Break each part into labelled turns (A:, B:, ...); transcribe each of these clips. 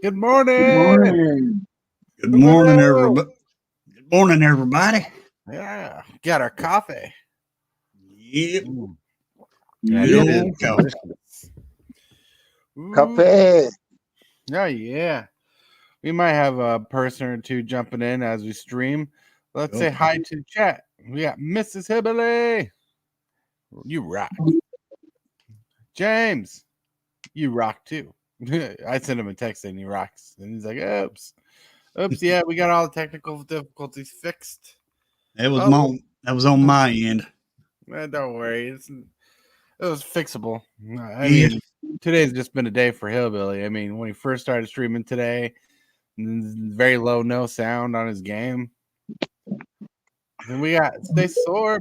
A: Good morning.
B: Good morning.
C: Good morning, everybody. Good morning, everybody.
A: Yeah, got our coffee.
C: Yep.
A: Yeah,
C: Good
A: it is
C: old coffee.
A: delicious. Ooh.
B: Cafe.
A: Oh yeah, we might have a person or two jumping in as we stream. Let's say hi to the chat. We got Mrs. Hillbilly. You rock. James, you rock too. I sent him a text saying he rocks, and he's like, "Oops, yeah, we got all the technical difficulties fixed."
C: That was on my end.
A: Don't worry, it was fixable. I mean, today's just been a day for Hillbilly. I mean, when he first started streaming today, very low, no sound on his game. Then we got Stay Sorb.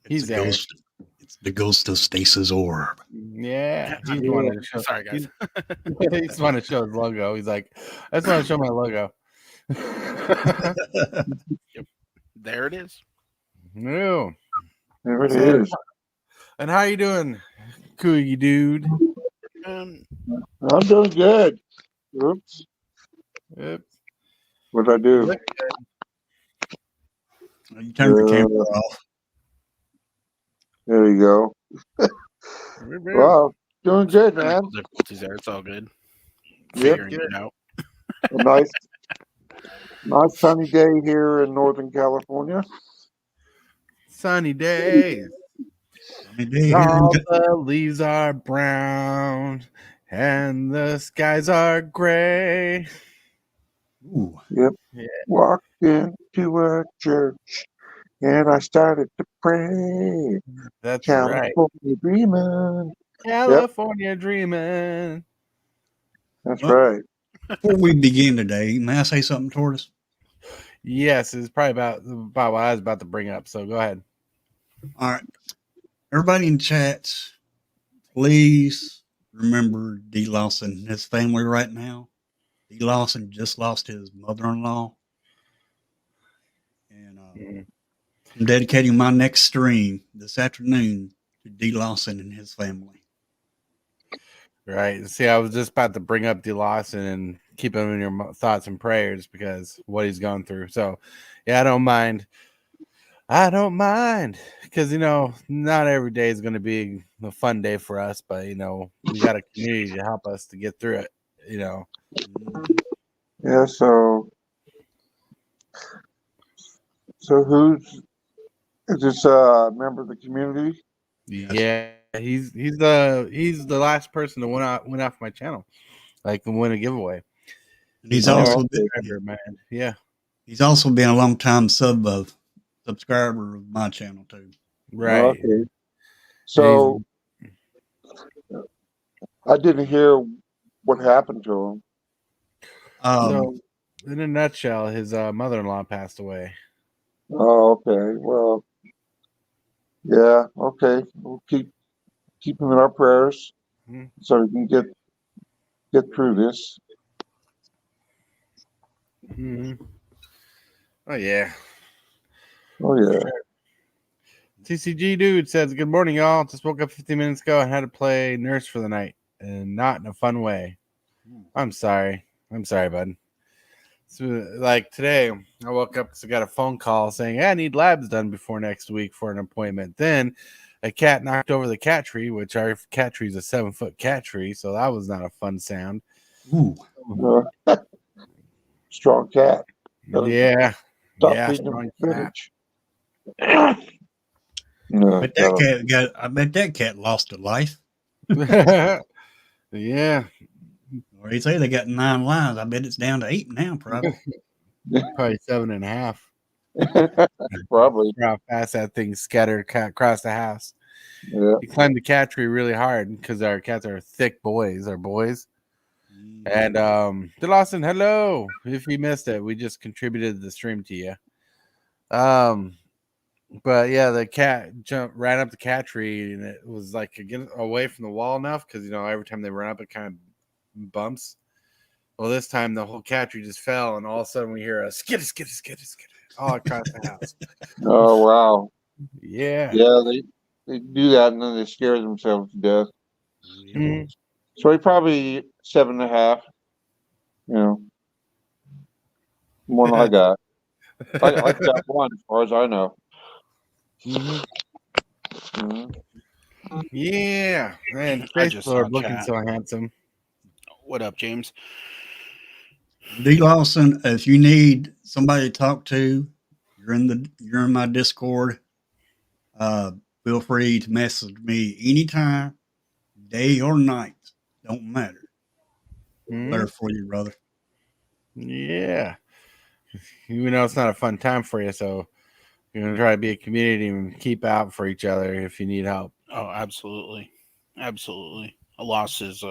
A: He's there.
C: It's the ghost of Stasis Orb.
A: Yeah, he's wanted to show.
D: Sorry, guys.
A: He just wanted to show his logo. He's like, I just want to show my logo.
D: Yep. There it is.
A: No.
B: There it is.
A: And how you doing, Coogie dude?
B: I'm doing good. Oops.
A: Yep.
B: What did I do?
C: You turned the camera off.
B: There you go. Wow, doing good, man.
D: Difficulties there. It's all good.
B: Yep.
D: Figuring it out.
B: A nice sunny day here in Northern California.
A: Sunny days. All the leaves are brown and the skies are gray.
C: Ooh.
B: Yep.
A: Yeah.
B: Walked into a church and I started to pray.
A: That's
B: California
A: right.
B: dreaming.
A: California dreaming.
B: That's right.
C: Before we begin today, may I say something, Tortoise?
A: Yes, it's probably about what I was about to bring up. So go ahead.
C: All right. Everybody in chats, please remember D. Lawson and his family right now. D. Lawson just lost his mother-in-law. And I'm dedicating my next stream this afternoon to D. Lawson and his family.
A: Right. See, I was just about to bring up D. Lawson and keep him in your thoughts and prayers because what he's gone through. So, yeah, I don't mind. Because, not every day is going to be a fun day for us, but, we got a community to help us to get through it,
B: Yeah, so is this a member of the community?
A: Yeah, he's the last person to win off my channel, like win a giveaway.
C: He's also He's also been a long time subscriber of my channel too.
A: Right.
B: Okay. So I didn't hear what happened to him.
A: So, in a nutshell, his mother-in-law passed away.
B: Oh, okay. Well, yeah. Okay. We'll keep him in our prayers so we can get through this.
A: Mm-hmm. Oh yeah.
B: Oh yeah.
A: TCG dude says, "Good morning, y'all. Just woke up 15 minutes ago and had to play nurse for the night, and not in a fun way. I'm sorry, bud. So, like today, I woke up because I got a phone call saying, hey, I need labs done before next week for an appointment. Then a cat knocked over the cat tree, which our cat tree is a 7-foot cat tree, so that was not a fun sound.
C: Ooh.
B: Strong cat.
A: Yeah.
B: Strong cat.
C: I bet that cat lost a life.
A: Yeah.
C: Or you say they got 9 lives. I bet it's down to 8 now, probably.
A: Probably 7.5.
B: Probably.
A: How fast that thing scattered across the house.
B: Yeah.
A: He climbed the cat tree really hard because our cats are thick boys. Our boys. And Lawson, hello. If you missed it, we just contributed the stream to you. But yeah, the cat ran up the cat tree, and it was like get away from the wall enough because every time they run up, it kind of bumps. Well, this time the whole cat tree just fell, and all of a sudden we hear a skid all across the house.
B: Oh wow!
A: Yeah,
B: yeah, they do that, and then they scare themselves to death.
C: Yeah.
A: Mhm.
B: So he probably 7.5. You know, more than I got. I got one as far as I know.
A: Mhm.
B: Mhm.
A: Yeah, man,
D: I
A: Space
D: just saw
A: Lord looking
D: chat.
A: so handsome.
D: What up, James?
C: D Lawson, if you need somebody to talk to, you're in my Discord. Feel free to message me anytime, day or night. Don't matter.
A: Mhm.
C: There for you, brother.
A: Yeah, even though it's not a fun time for you, so you're gonna try to be a community and keep out for each other if you need help.
D: Oh, absolutely, absolutely. A loss is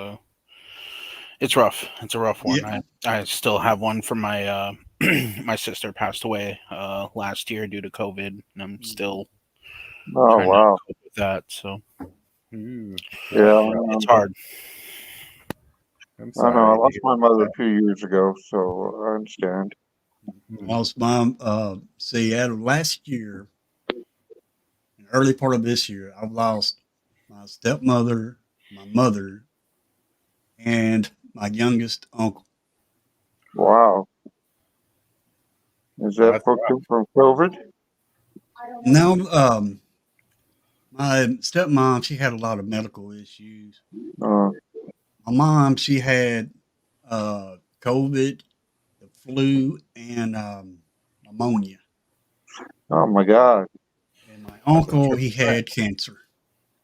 D: it's rough. It's a rough one.
C: Yeah.
D: I still have one from my my sister passed away last year due to COVID, and I'm still
B: Oh
D: trying to
B: wow.
D: cope with that. So
A: Ooh,
B: Yeah,
A: that's
B: I
A: rough.
D: it's
B: know.
D: hard.
A: I'm
B: I know. I
A: sorry to
B: lost
A: hear
B: my mother
A: that.
B: 2 years ago, so I understand.
A: Mhm.
C: Lost my see, out of last year, in the early part of this year, I've lost my stepmother, my mother, and my youngest uncle.
B: Wow. Is
A: Oh,
B: that
A: that's
B: from COVID?
C: Now, my stepmom, she had a lot of medical issues.
B: Uh,
C: My mom, she had COVID, the flu, and pneumonia.
B: oh my God.
C: And my
A: that's a
C: uncle, he
A: triple threat.
C: had cancer,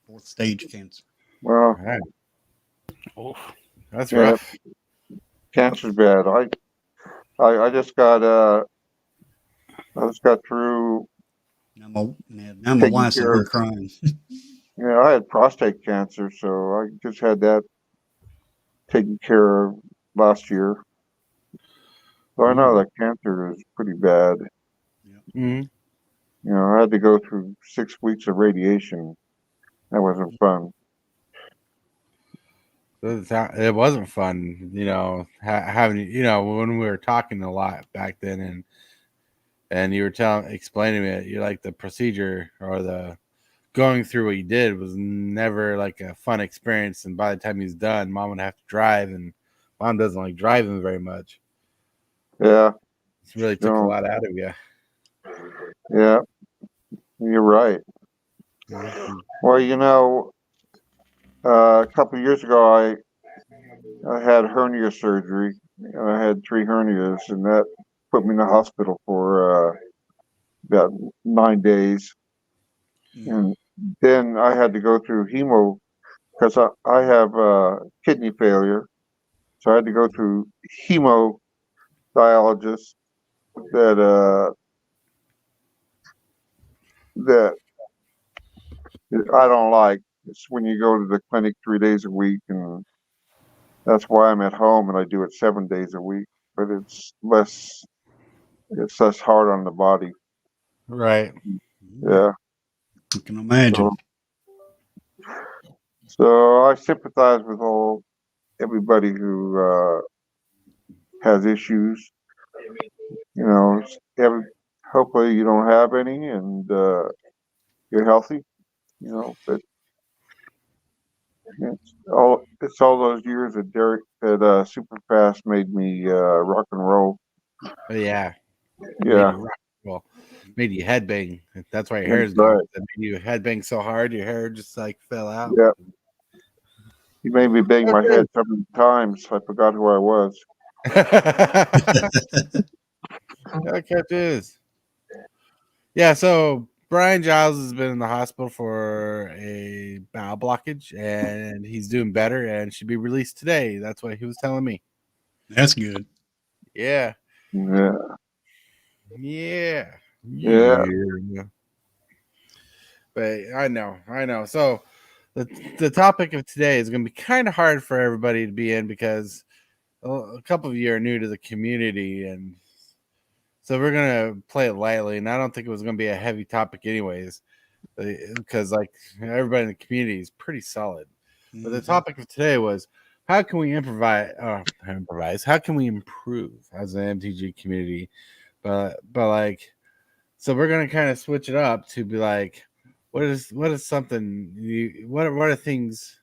C: fourth stage cancer.
B: Well,
A: All right.
D: Oof.
A: That's
B: yeah,
A: rough.
B: cancer's bad. I just got through
C: Now my
B: taking
C: wife's over
B: care
C: here
B: of.
C: crying.
B: I had prostate cancer, so I just had that taken care of last year. So I know
A: Ooh.
B: that cancer is pretty bad.
A: Mhm.
B: I had to go through 6 weeks of radiation. That wasn't fun.
A: It wasn't fun, having when we were talking a lot back then, and you were explaining it. You like the procedure or the going through what you did was never like a fun experience. And by the time he's done, mom would have to drive, and mom doesn't like driving very much.
B: Yeah,
A: It really took a
B: no,
A: lot out of you.
B: yeah, you're right.
A: Mhm.
B: Well, a couple of years ago, I had hernia surgery. I had 3 hernias, and that put me in the hospital for about 9 days. And then I had to go through hemo because I have kidney failure. So I had to go through hemodialysis that that I don't like. It's when you go to the clinic 3 days a week, and that's why I'm at home and I do it 7 days a week. But it's less hard on the body.
A: Right.
B: Yeah.
C: You can
B: So,
C: imagine.
B: so I sympathize with everybody who has issues. You know, hopefully you don't have any, and you're healthy. But it's all those years that Superfast made me rock and roll.
A: But yeah, made
B: Yeah,
A: you rock. Well, made you headbang. That's why your hair
B: that's
A: is gone.
B: right.
A: That made you headbang so hard, your hair just like fell out.
B: Yeah, he made me bang my
A: Okay.
B: head so many times I forgot who I was.
A: Okay, this. Yeah, so Brian Giles has been in the hospital for a bowel blockage, and he's doing better and should be released today. That's what he was telling me.
C: That's good.
A: Yeah,
B: Yeah,
A: yeah,
B: yeah.
A: yeah. But I know. So the topic of today is going to be kind of hard for everybody to be in because a couple of you are new to the community, and so we're gonna play it lightly. And I don't think it was going to be a heavy topic, anyways, because like everybody in the community is pretty solid. But the
C: Mhm.
A: topic of today was how can we improvise? How can we improve as an MTG community? But like, so we're gonna kind of switch it up to be like, what is something what are things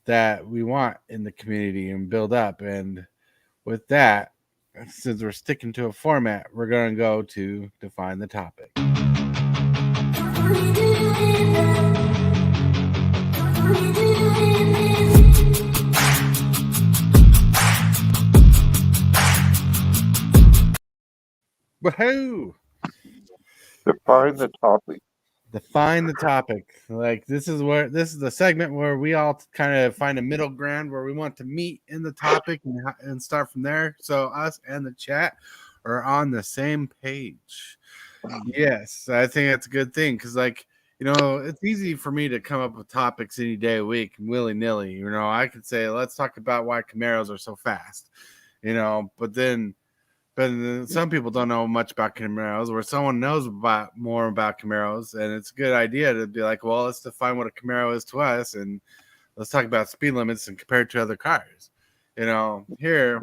A: that we want in the community and build up. And with that, since we're sticking to a format, we're going to go to define the topic. Woohoo!
B: Define the topic.
A: Define the topic. Like this is the segment where we all kind of find a middle ground where we want to meet in the topic and start from there. So us and the chat are on the same page. Yes, I think that's a good thing because, like, you know, it's easy for me to come up with topics any day of week, willy nilly. You know, I could say, let's talk about why Camaros are so fast. You know, but then some people don't know much about Camaros, where someone knows more about Camaros, and it's a good idea to be like, well, let's define what a Camaro is to us, and let's talk about speed limits and compare it to other cars. You know, here,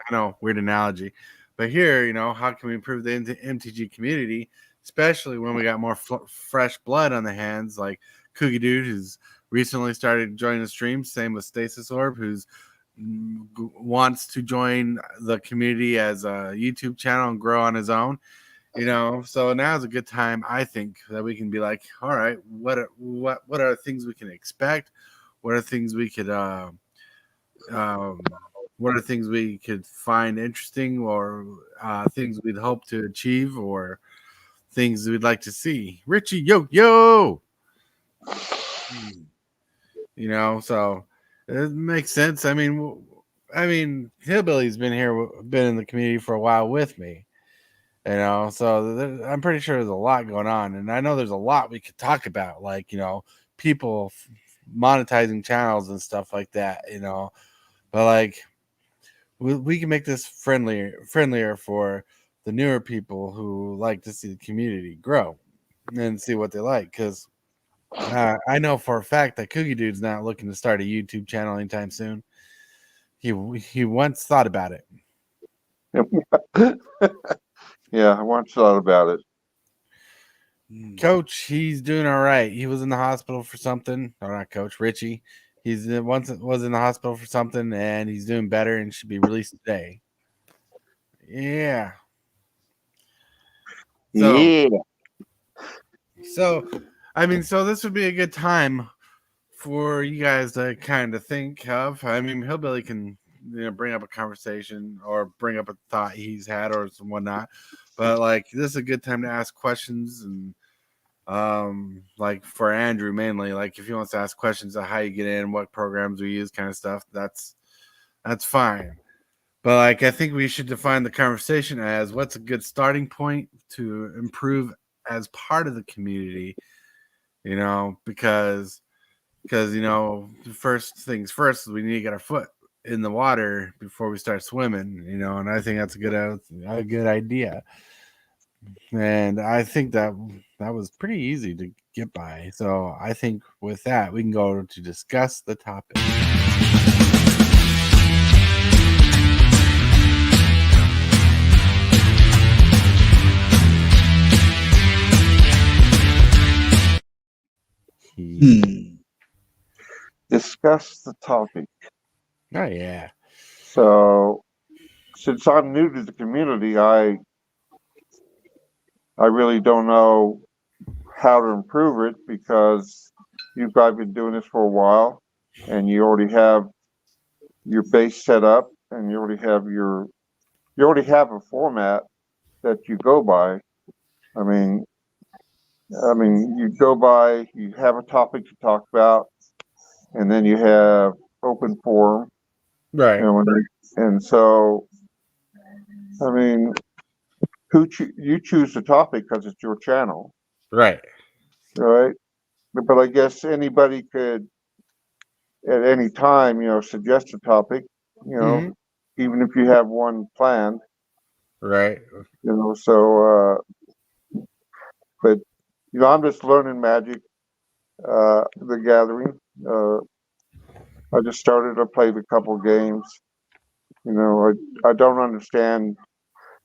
A: I know, weird analogy, but here, you know, how can we improve the MTG community, especially when we got more fresh blood on the hands, like Cookie Dude, who's recently started joining the stream, same with Stasis Orb, who's wants to join the community as a YouTube channel and grow on his own, you know. So now is a good time, I think, that we can be like, all right, what are things we can expect? What are things we could what are things we could find interesting, or things we'd hope to achieve, or things we'd like to see? Richie, yo, you know, so it makes sense. I mean, Hillbilly's been in the community for a while with me, you know, so I'm pretty sure there's a lot going on, and I know there's a lot we could talk about, like, you know, people monetizing channels and stuff like that, you know, but like we can make this friendlier for the newer people who like to see the community grow and see what they like, because I know for a fact that Cookie Dude's not looking to start a YouTube channel anytime soon. He once thought about it.
B: Yeah, I once thought about it.
A: Coach, he's doing all right. He was in the hospital for something. Or not Coach, Richie. He's once was in the hospital for something, and he's doing better and should be released today. Yeah. So, I mean, so this would be a good time for you guys to kind of think of. I mean, Hillbilly can, you know, bring up a conversation or bring up a thought he's had or some whatnot, but like this is a good time to ask questions, and like for Andrew mainly, like if he wants to ask questions of how you get in, what programs we use, kind of stuff, that's fine. But like I think we should define the conversation as what's a good starting point to improve as part of the community, you know, because you know, first things first, we need to get our foot in the water before we start swimming, you know, and I think that's a good idea. And I think that was pretty easy to get by. So I think with that, we can go to discuss the topic.
B: Discuss the topic.
A: Oh yeah.
B: So since I'm new to the community, I really don't know how to improve it, because you guys have been doing this for a while and you already have your base set up, and you already have a format that you go by. I mean, you go by, you have a topic to talk about, and then you have open forum.
A: Right.
B: You know, and so, I mean, you choose the topic because it's your channel.
A: Right.
B: Right. But I guess anybody could, at any time, you know, suggest a topic, you know, even if you have one planned.
A: Right.
B: You know, so, but, you know, I'm just learning Magic, the Gathering. I just started, I played a couple games. You know, I don't understand.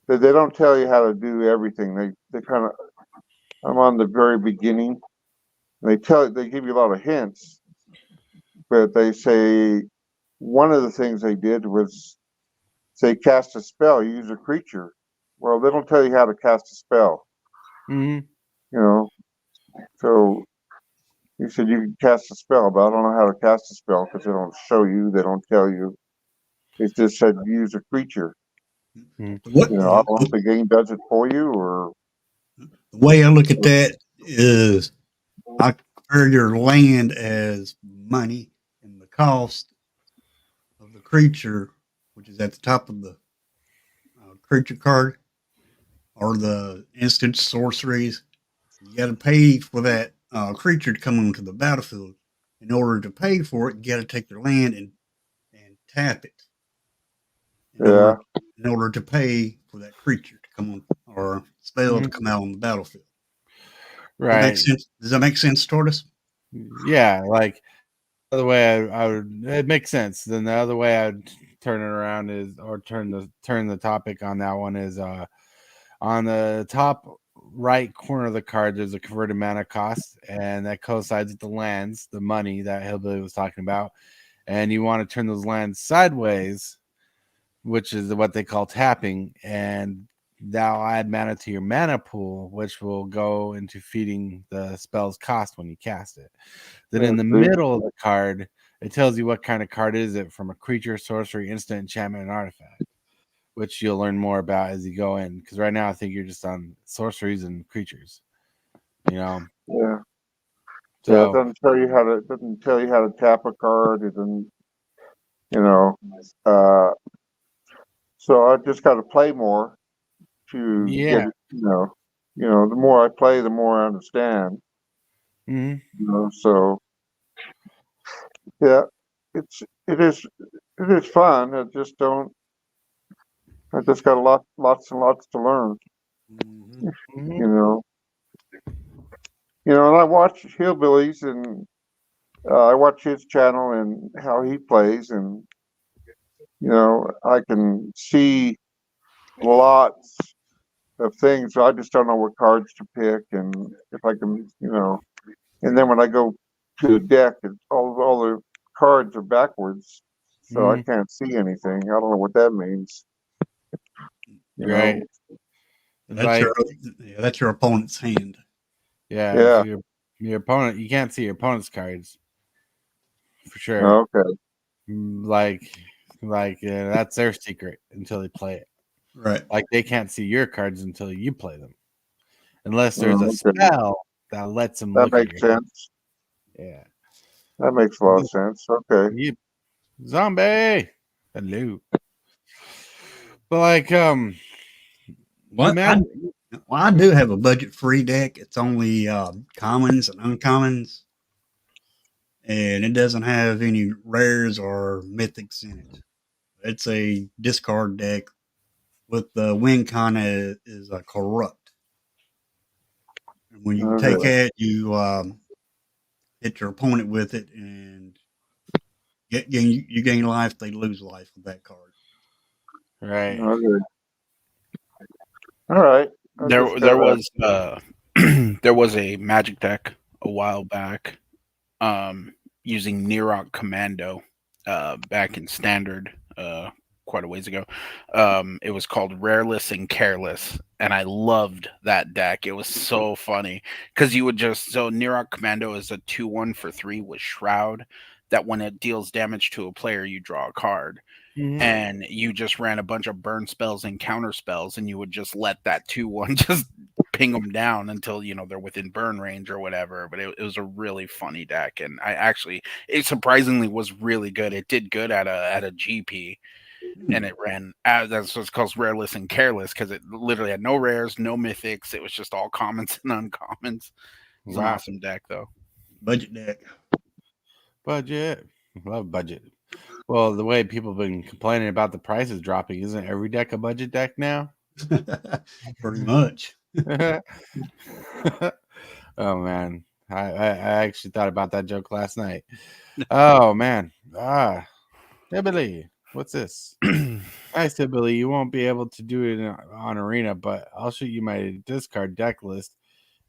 B: They don't tell you how to do everything. They kind of, I'm on the very beginning. They give you a lot of hints, but they say one of the things they did was say cast a spell, use a creature. Well, they don't tell you how to cast a spell,
A: Mm-hmm.
B: you know. So you said you can cast a spell, but I don't know how to cast a spell because they don't show you, they don't tell you. It just said use a creature.
C: What
B: You know, I don't know if the game does it for you or.
C: the way I look at that is I compare your land as money and the cost of the creature, which is at the top of the creature card or the instant sorceries. You got to pay for that creature to come onto the battlefield. In order to pay for it, you got to take your land and tap it. In order to pay for that creature to come on or spell to come out on the battlefield.
A: Right.
C: Does that make sense, Tortoise?
A: Yeah, like the other way I would, it makes sense. Then the other way I'd turn it around is, or turn the topic on that one is, on the top right corner of the card, there's a converted mana cost, and that coincides with the lands, the money that Hillbilly was talking about. And you want to turn those lands sideways, which is what they call tapping, and that'll add mana to your mana pool, which will go into feeding the spell's cost when you cast it. Then in the middle of the card, it tells you what kind of card is it, from a creature, sorcery, instant, enchantment, and artifact, which you'll learn more about as you go in. Because right now I think you're just on sorceries and creatures. You know.
B: Yeah.
A: So
B: yeah, it doesn't tell you how to tap a card. It doesn't, you know. So I just got to play more to get it. You know, the more I play, the more I understand.
A: Mm-hmm.
B: You know, so yeah, it is fun. I just got lots and lots to learn.
A: Mm-hmm.
B: You know, and I watch Hillbillies and I watch his channel and how he plays, and I can see lots of things. I just don't know what cards to pick, and if I can, and then when I go to the deck, all the cards are backwards, so I can't see anything. I don't know what that means.
A: Right.
C: That's your opponent's hand.
A: Yeah. So your opponent, you can't see your opponent's cards for sure.
B: Okay.
A: That's their secret until they play it.
C: Right.
A: Like they can't see your cards until you play them, unless there's a spell that lets them.
B: That makes sense.
A: Yeah,
B: that makes a lot of sense. Okay.
A: Zombie. Hello. But
C: what? I do have a budget-free deck. It's only commons and uncommons, and it doesn't have any rares or mythics in it. It's a discard deck with the win con is a corrupt. And when you take it, you hit your opponent with it, and you gain life. They lose life with that card.
A: Right.
B: Okay. All right.
D: There was there was a Magic deck a while back, using Nirok Commando, back in Standard, quite a ways ago. It was called Rareless and Careless, and I loved that deck. It was so funny because you would so Nirok Commando is a 2/1 for 3 with Shroud, that when it deals damage to a player, you draw a card.
A: Mm-hmm.
D: And you just ran a bunch of burn spells and counter spells, and you would just let that 2/1 just ping them down until they're within burn range or whatever. But it was a really funny deck, and it surprisingly was really good. It did good at a GP, and it ran that's what's called Rareless and Careless, because it literally had no rares, no mythics. It was just all commons and uncommons. It's an awesome deck, though.
C: Budget deck.
A: Budget. Love budget. Well, the way people have been complaining about the prices dropping, isn't every deck a budget deck now?
C: Pretty much.
A: Oh man, I actually thought about that joke last night. Oh man, Hillbilly, what's this? Nice, Hillbilly. You won't be able to do it on Arena, but I'll show you my discard deck list.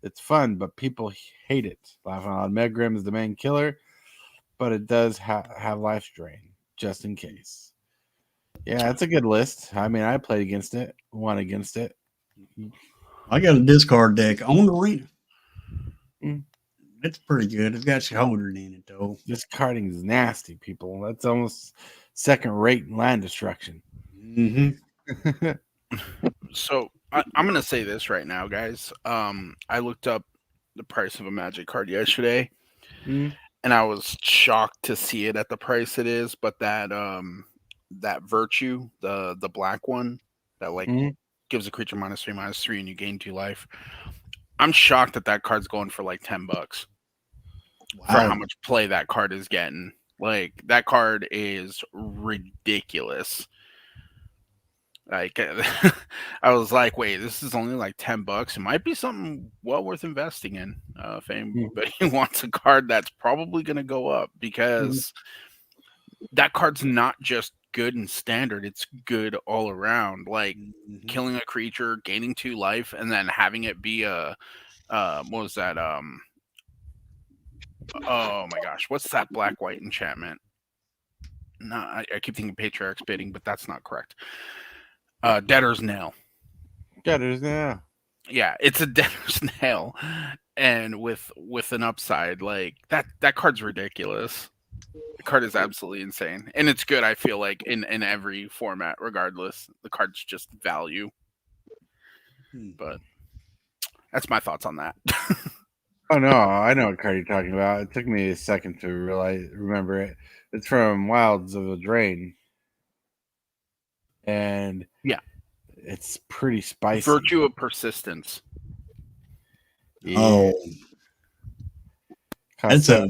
A: It's fun, but people hate it. Laughing out loud. Megrim is the main killer. but it does have life drain just in case. Yeah, it's a good list. I mean, I played against it, won against it.
C: I got a discard deck on Arena.
A: Mm.
C: It's pretty good. It's got shoulder in it though.
A: Discarding is nasty, people. That's almost second-rate land destruction.
C: Mm-hmm.
D: So I'm gonna say this right now, guys. I looked up the price of a Magic card yesterday,
A: Mm.
D: and I was shocked to see it at the price it is. But that Virtue, the black one, that like gives a creature -3/-3, and you gain 2 life. I'm shocked that card's going for like $10 for how much play that card is getting. Like that card is ridiculous. Like I was like, wait, this is only like $10. It might be something well worth investing in. If anybody wants a card that's probably going to go up, because that card's not just good in standard, it's good all around. Like killing a creature, gaining 2 life, and then having it be a what was that? Oh my gosh, what's that black-white enchantment? No, I keep thinking Patriarch's Bidding, but that's not correct. Debtor's Nail.
A: Debtor's Nail.
D: Yeah, it's a Debtor's Nail, and with an upside like that card's ridiculous. The card is absolutely insane, and it's good. I feel like in every format, regardless, the card's just value. But that's my thoughts on that.
A: Oh no, I know what card you're talking about. It took me a second to remember it. It's from Wilds of the Drain, and
D: yeah,
A: it's pretty spicy.
D: Virtue of Persistence.
A: Yeah.
C: Oh, that's a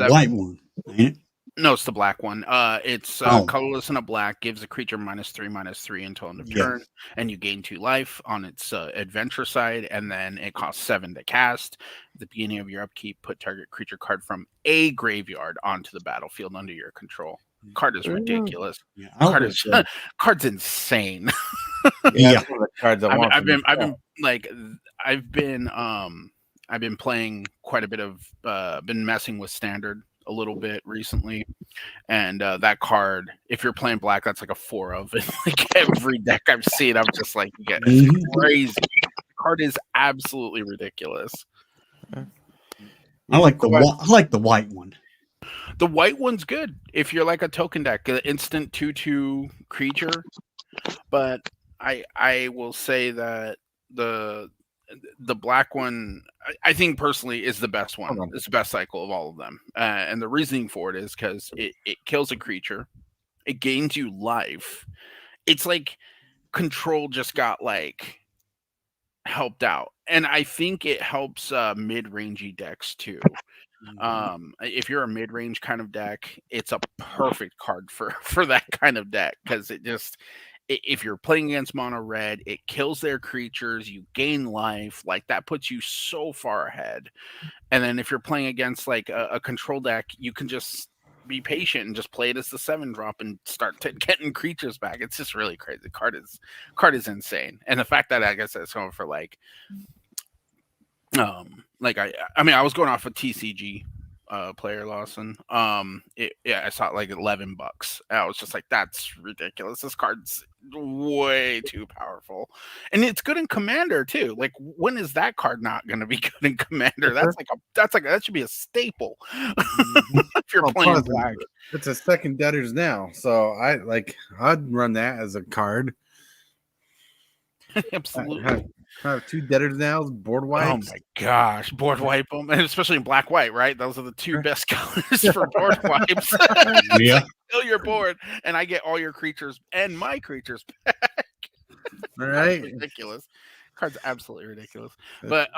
C: white one, ain't it?
D: No, it's the black one. It's colorless and a black, gives a creature -3/-3 until end of turn, and you gain 2 life on its adventure side, and then it costs 7 to cast. At the beginning of your upkeep, put target creature card from a graveyard onto the battlefield under your control. Card is ridiculous.
C: Yeah,
D: card's insane.
A: Yeah, cards
D: I've been playing quite a bit of been messing with standard a little bit recently, and that card, if you're playing black, that's like a 4 of it. Like every deck I've seen, I'm just like, it's crazy. The card is absolutely ridiculous.
C: I like the white one.
D: The white one's good if you're like a token deck, an instant 2/2 creature. But I will say that the black one, I think personally, is the best one. It's the best cycle of all of them. And the reasoning for it is because it kills a creature. It gains you life. It's like Control just got like helped out. And I think it helps mid-rangey decks too. If you're a mid-range kind of deck, it's a perfect card for that kind of deck, because it just, if you're playing against mono red, it kills their creatures, you gain life, like that puts you so far ahead. And then if you're playing against like a control deck, you can just be patient and just play it as the 7-drop and start getting creatures back. It's just really crazy. The card is insane. And the fact that I guess it's going for like I mean I was going off of TCG player, Lawson. I saw it like $11. I was just like, that's ridiculous. This card's way too powerful, and it's good in Commander too. Like, when is that card not going to be good in Commander? That should be a staple. If you're playing black,
A: it's a second Debtors now, so I'd run that as a card.
D: Absolutely.
A: Have 2 Debtors now, board wipes.
D: Oh my gosh, board wipe them, and especially in black white, right? Those are the 2 best colors for board wipes.
C: Yeah,
D: kill your board, and I get all your creatures and my creatures back.
A: Right?
D: Ridiculous. Card's absolutely ridiculous. But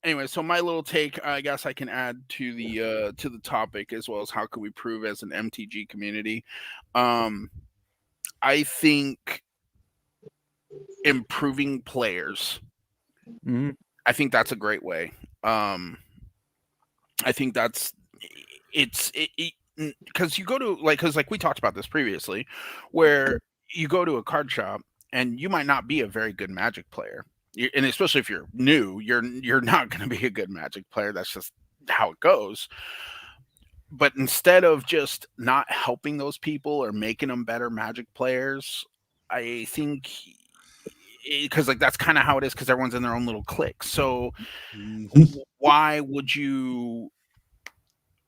D: anyway, so my little take, I guess I can add to the topic, as well as how can we prove as an MTG community. I think improving players. I think that's a great way. I think that's it's because you go to because we talked about this previously, where you go to a card shop and you might not be a very good Magic player, and especially if you're new, you're not going to be a good Magic player. That's just how it goes. but instead of just not helping those people or making them better Magic players, I think because like that's kind of how it is because everyone's in their own little clique. So why would you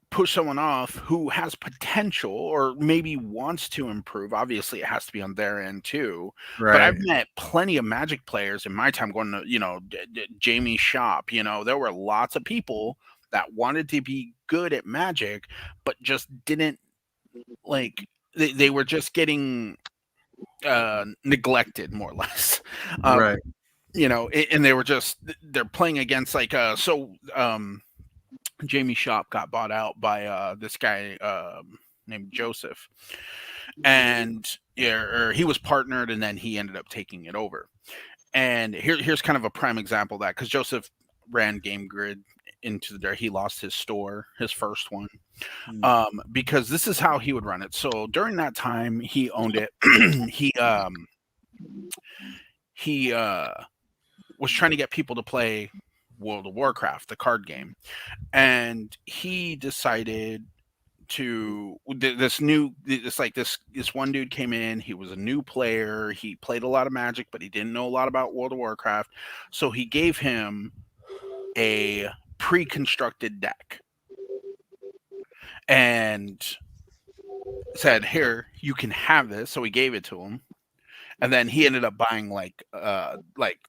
D: push someone off who has potential or maybe wants to improve? Obviously, it has to be on their end too.
A: Right.
D: But I've met plenty of Magic players in my time going to, you know, Jamie's shop. You know, there were lots of people that wanted to be good at Magic, but just didn't like. They were just getting neglected more or less.
A: Right.
D: You know, and they're playing against like Jamie's shop got bought out by this guy named Joseph, and or he was partnered, and then he ended up taking it over. And here's kind of a prime example of that because Joseph ran Game Grid into the dirt. He lost his store, his first one, because this is how he would run it. So during that time, he owned it. he was trying to get people to play World of Warcraft, the card game, and he decided to this one dude came in. He was a new player. He played a lot of Magic, but he didn't know a lot about World of Warcraft. So he gave him a pre-constructed deck and said, "Here, you can have this." So he gave it to him. And then he ended up buying like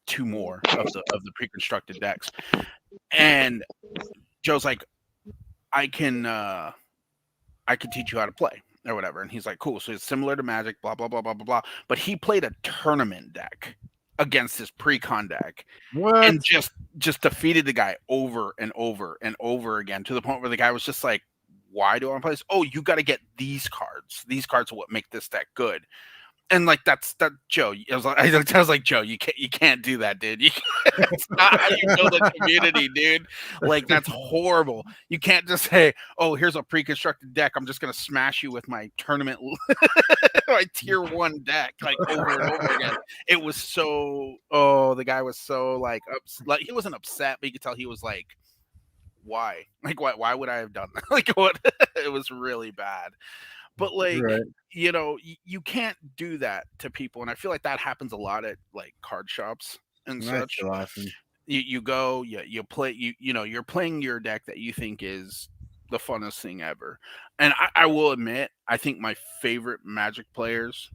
D: 2 more of the pre-constructed decks. And Joe's like, I can teach you how to play or whatever. And he's like, cool. So it's similar to Magic, blah, blah, blah, blah, blah, blah. But he played a tournament deck against this pre-con deck.
A: What?
D: And just defeated the guy over and over and over again to the point where the guy was just like, why do I want to play this? Oh, you got to get these cards. These cards are what make this deck good. And like that Joe, I was like Joe, you can't do that, dude. It's not how you build a community, dude. Like that's horrible. You can't just say, "Oh, here's a pre-constructed deck. I'm just gonna smash you with my tournament, my tier 1 deck, like over and over again." It was so. Oh, the guy was so like he wasn't upset, but you could tell he was like, "Why? Like why would I have done that? Like what?" It was really bad. But like,
A: Right.
D: you know, you can't do that to people. And I feel like that happens a lot at like card shops and such.
A: That's awesome.
D: You go, you play, you know, you're playing your deck that you think is the funnest thing ever. And I will admit, I think my favorite Magic players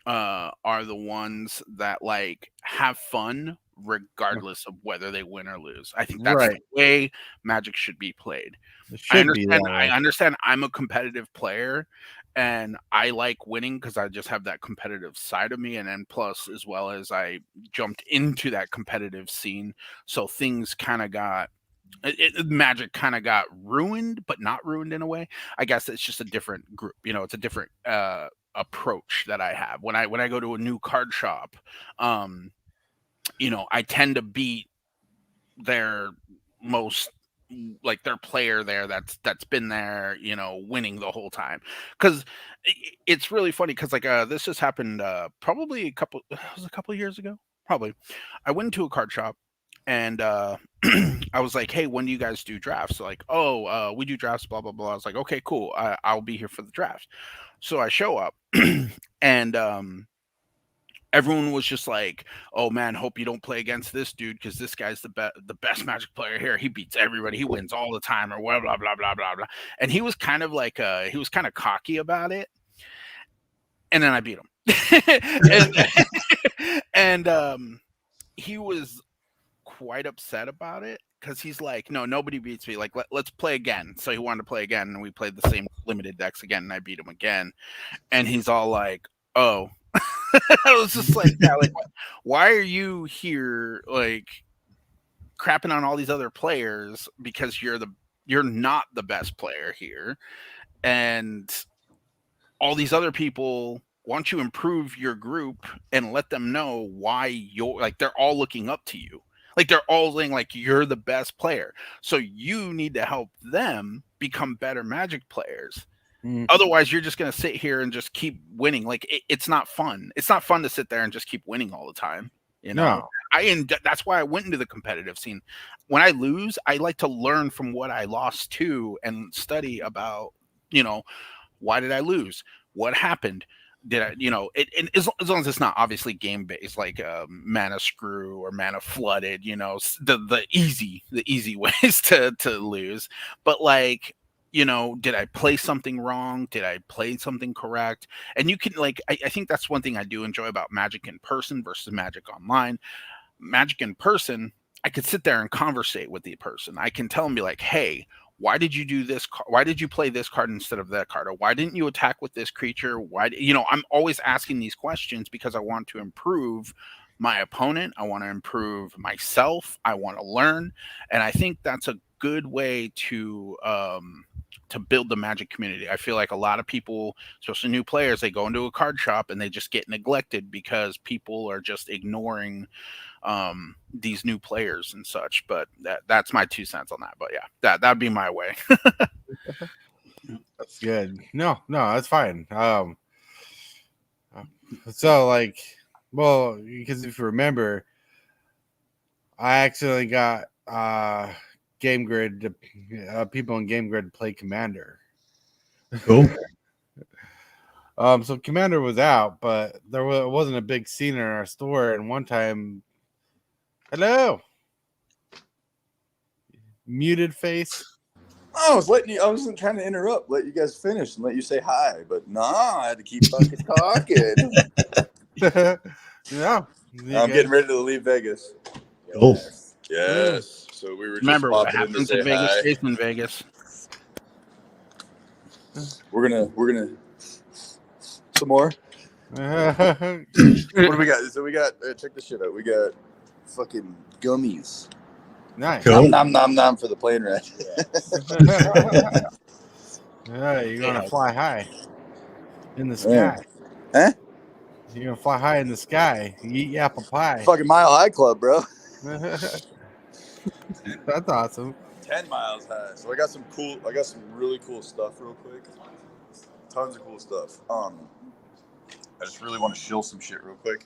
D: are the ones that like have fun regardless of whether they win or lose. I think that's
A: Right.
D: the way Magic should be played.
A: It should be that way.
D: I understand I'm a competitive player and I like winning because I just have that competitive side of me. And then plus, as well as I jumped into that competitive scene. So things kind of got, Magic kind of got ruined, but not ruined in a way. I guess it's just a different group. You know, it's a different approach that I have. When I go to a new card shop, you know, I tend to beat their most like their player there that's been there, you know, winning the whole time. Because it's really funny because like this just happened probably a couple of years ago. Probably I went into a card shop and I was like, hey, when do you guys do drafts? So like, oh, we do drafts, blah blah blah. I was like, okay, cool, I'll be here for the draft. So I show up and everyone was just like, oh man, hope you don't play against this dude because this guy's the best Magic player here. He beats everybody. He wins all the time or blah, blah, blah, blah, blah, blah. And he was kind of like, he was kind of cocky about it. And then I beat him. and he was quite upset about it because he's like, no, nobody beats me. Like, let's play again. So he wanted to play again. And we played the same limited decks again. And I beat him again. And he's all like, oh. I was just like, yeah, like, why are you here, like, crapping on all these other players because you're not the best player here, and all these other people want you to improve your group and let them know why you're like they're all looking up to you, like they're all saying like you're the best player, so you need to help them become better Magic players. Otherwise, you're just going to sit here and just keep winning. Like it's not fun. It's not fun to sit there and just keep winning all the time. You know, that's why I went into the competitive scene. When I lose, I like to learn from what I lost to and study about why did I lose? What happened? Did I, and as long as it's not obviously game based, like mana screw or mana flooded, the easy ways to lose. But like, did I play something wrong? Did I play something correct? And you can I think that's one thing I do enjoy about Magic in person versus Magic online. Magic in person, I could sit there and conversate with the person. I can tell them, be like, hey, why did you do this? Why did you play this card instead of that card? Or why didn't you attack with this creature? Why, I'm always asking these questions because I want to improve my opponent. I want to improve myself. I want to learn. And I think that's a good way to build the Magic community. I feel like a lot of people, especially new players, they go into a card shop and they just get neglected because people are just ignoring these new players and such. But that's my 2 cents on that. But yeah, that'd be my way.
A: That's good. No, that's fine. So like, well, because if you remember, I accidentally got Game Grid people in Game Grid to play Commander.
C: Cool.
A: So Commander was out, but there wasn't a big scene in our store. And one time, hello, muted face.
E: I wasn't trying to interrupt, let you guys finish and let you say hi, but I had to keep fucking talking.
A: No,
E: I'm getting ready to leave Vegas.
C: Cool.
E: Yes. So we were just
D: Remember what
E: popping in to
D: happens
E: say
D: in Vegas
E: hi.
D: stays in Vegas.
E: We're gonna some more. What do we got? So we got check this shit out. We got fucking gummies.
A: Nice.
C: Cool.
E: Nom nom nom for the plane ride.
A: You're gonna fly high in the
E: Yeah.
A: sky.
E: Huh?
A: You're gonna fly high in the sky. You eat apple pie.
E: Fucking Mile High Club, bro.
A: That's awesome.
E: 10 miles high. So I got some really cool stuff real quick. Tons of cool stuff. I just really want to shill some shit real quick.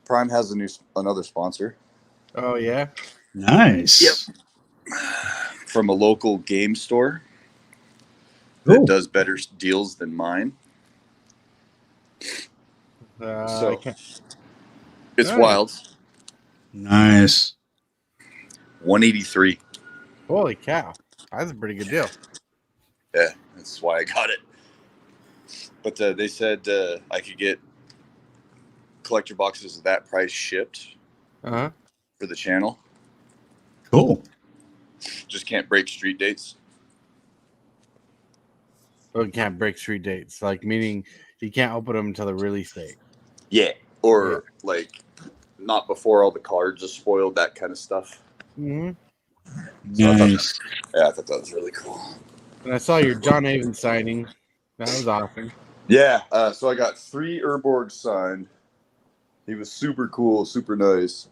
E: Prime has another sponsor.
A: Oh yeah.
C: Nice.
E: Yep. From a local game store
C: Cool.
E: that does better deals than mine. So it's
A: Nice.
E: wild.
C: Nice.
E: 183.
A: Holy cow. That's a pretty good deal.
E: Yeah, that's why I got it. But they said I could get collector boxes of that price shipped
A: Uh-huh.
E: for the channel.
C: Cool.
E: Just can't break street dates.
A: Oh, you can't break street dates. Like, meaning you can't open them until the release date.
E: Yeah. Or like not before all the cards are spoiled, that kind of stuff.
A: Mm-hmm.
E: So
C: Nice.
E: I thought that was really cool.
A: And I saw your John Avon signing. That was awesome.
E: Yeah. So I got 3 Urborgs signed. He was super cool, super nice.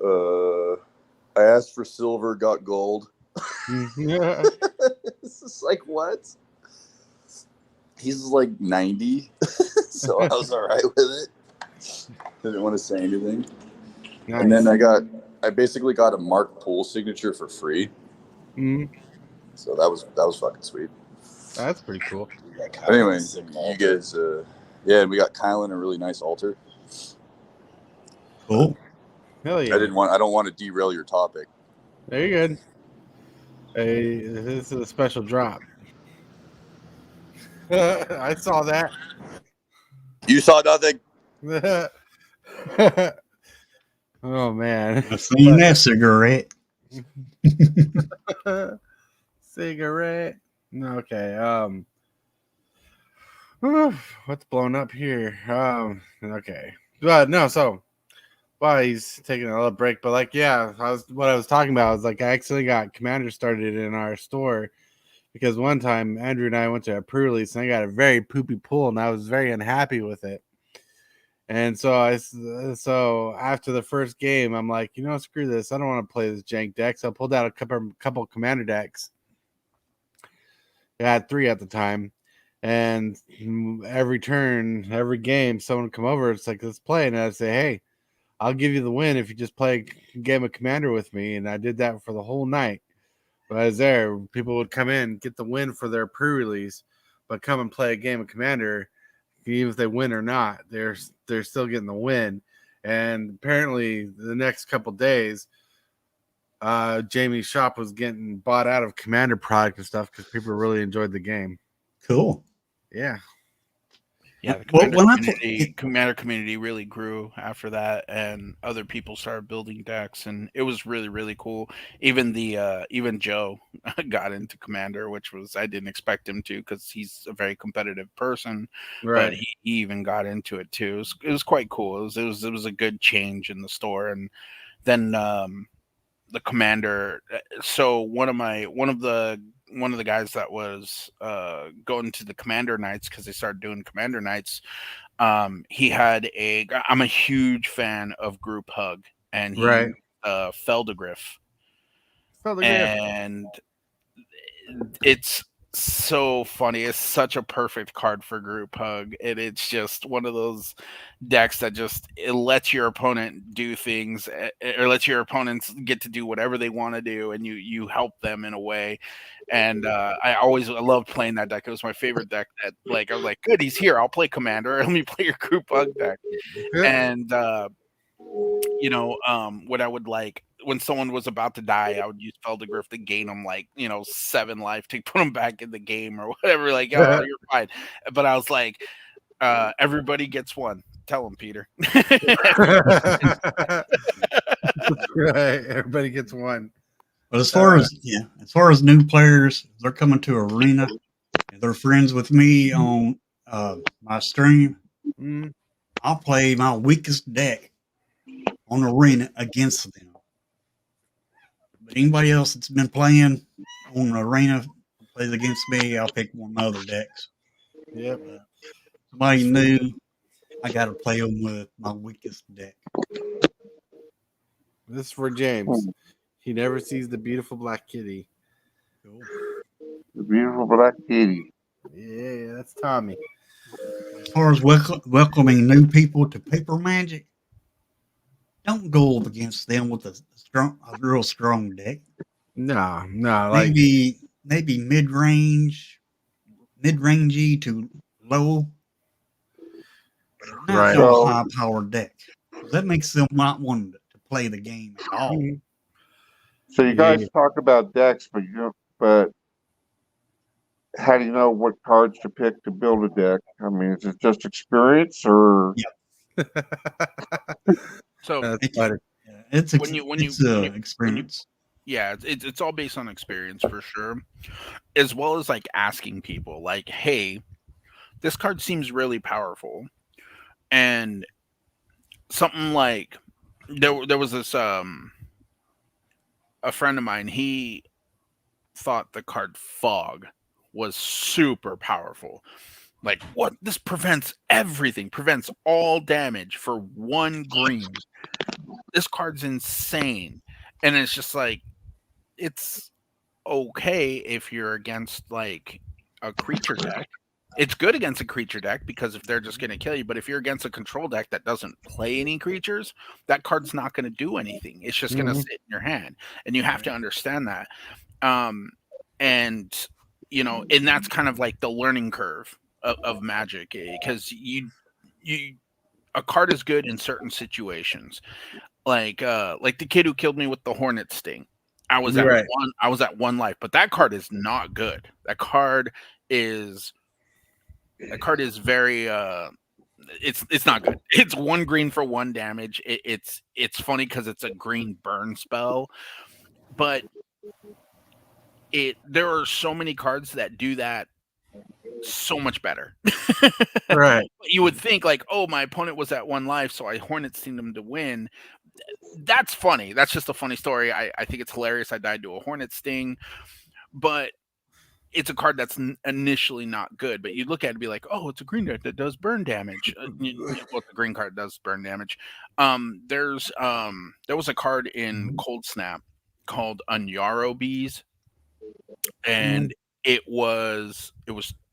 E: I asked for silver, got gold.
A: Yeah.
E: It's just like, what? He's like 90, so I was all right with it. Didn't want to say anything.
A: Nice.
E: And then I basically got a Mark Poole signature for free.
A: Mm-hmm.
E: So that was fucking sweet.
A: That's pretty cool.
E: Anyway, you guys, and we got Kyle in a really nice altar.
C: Cool.
A: Hell yeah.
E: I don't want to derail your topic.
A: There you go. Hey, this is a special drop. I saw that.
E: You saw nothing.
A: Oh man.
C: I seen that cigarette.
A: Cigarette. Okay. What's blown up here? Okay. But no, so he's taking a little break, but like, yeah, what I was talking about was like I actually got Commander started in our store because one time Andrew and I went to a pre-release and I got a very poopy pool and I was very unhappy with it. And so so after the first game, I'm like, screw this. I don't want to play this jank deck. So I pulled out a couple Commander decks. I had 3 at the time. And every turn, every game, someone would come over. It's like, let's play. And I'd say, hey, I'll give you the win if you just play a game of Commander with me. And I did that for the whole night. But I was there. People would come in, get the win for their pre-release, but come and play a game of Commander. Even if they win or not, they're still getting the win. And apparently, the next couple days, Jamie's shop was getting bought out of Commander product and stuff because people really enjoyed the game.
C: Cool.
A: Yeah.
D: Yeah, the
C: Well,
D: Commander community really grew after that, and other people started building decks, and it was really, really cool. Even Joe got into Commander, which was I didn't expect him to because he's a very competitive person,
A: Right.
D: but he even got into it too. It was quite cool. It was a good change in the store, and then the Commander. So one of the guys that was going to the Commander nights because they started doing Commander nights. He had I'm a huge fan of Group Hug, and he
A: Right.
D: Feldegriff. And it's so funny. It's such a perfect card for Group Hug, and it's just one of those decks that just it lets your opponent do things, or lets your opponents get to do whatever they want to do, and you help them in a way. And I loved playing that deck. It was my favorite deck. That I was like, good, he's here. I'll play Commander. Let me play your Group Hug deck. And what I would like when someone was about to die, I would use Feldegriff to gain them 7 life to put them back in the game or whatever. Like, oh, you're fine. But I was like, everybody gets one. Tell them, Peter.
A: Right. Everybody gets one.
C: But as far as new players, they're coming to Arena. They're friends with me on my stream. I'll play my weakest deck on Arena against them. But anybody else that's been playing on Arena plays against me, I'll pick one of my other decks.
A: Yep.
C: Somebody new, I got to play them with my weakest deck.
A: This is for James. He never sees the beautiful black kitty.
C: Cool.
B: The beautiful black kitty.
A: Yeah, that's Tommy.
C: As far as welcoming new people to Paper Magic, don't go up against them with a real strong deck.
A: No,
C: maybe mid-rangey to low, not no high-powered deck. That makes them not want to play the game at all.
B: So you guys talk about decks, but how do you know what cards to pick to build a deck? I mean, is it just experience or?
C: Yeah.
D: So
C: it's experience.
D: It's all based on experience for sure, as well as asking people hey, this card seems really powerful, and something there was this a friend of mine, he thought the card Fog was super powerful. What? This prevents everything, prevents all damage for 1 green. This card's insane. And it's just it's okay if you're against a creature deck. It's good against a creature deck because if they're just going to kill you, but if you're against a control deck that doesn't play any creatures, that card's not going to do anything. It's just going to sit in your hand, and you have to understand that. And that's kind of the learning curve of Magic, because a card is good in certain situations, like the kid who killed me with the Hornet Sting. I was at 1 life, but that card is not good. That card is very it's not good. It's 1 green for 1 damage. It's funny because it's a green burn spell, but there are so many cards that do that so much better.
A: Right.
D: You would think oh, my opponent was at 1 life, so I Hornet Stinged him to win. That's funny. That's just a funny story. I think it's hilarious I died to a Hornet Sting, but it's a card that's initially not good. But you look at it and be like, oh, it's a green deck that does burn damage. Well, the green card does burn damage. There was a card in Cold Snap called Unyaro Bees, and it was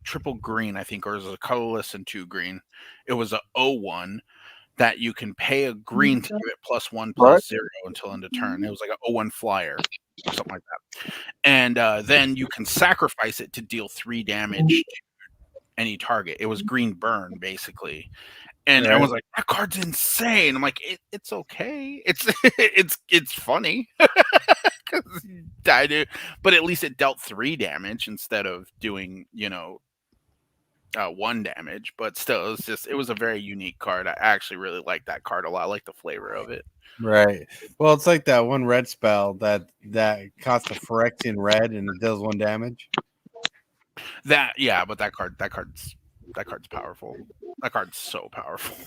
D: triple green, I think, or it was a colorless and 2 green. It was a 0-1 that you can pay a green to give it +1/+0 until end of turn. It was like an 0-1 flyer or something like that. And then you can sacrifice it to deal 3 damage to any target. It was green burn, basically. And I was like, that card's insane. I'm like, it's okay. It's funny. But at least it dealt 3 damage instead of doing, 1 damage. But still, it was a very unique card. I actually really like that card a lot. I like the flavor of it.
A: Right. Well, it's like that one red spell that costs a Phyrexian red and it does 1 damage.
D: But that card's powerful. That card's so powerful.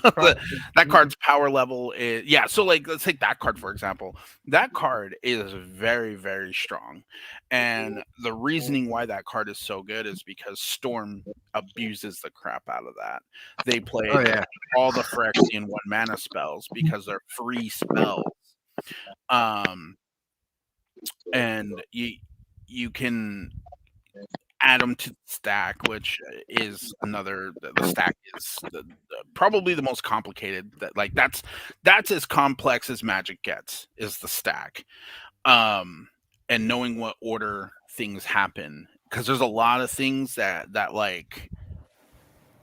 D: That card's power level is so like let's take that card for example. That card is very, very strong. And the reasoning why that card is so good is because Storm abuses the crap out of that. They play all the Phyrexian 1 mana spells because they're free spells. And you can add them to the stack, which is another. The stack is probably the most complicated. That's as complex as Magic gets. Is the stack, and knowing what order things happen, because there's a lot of things that like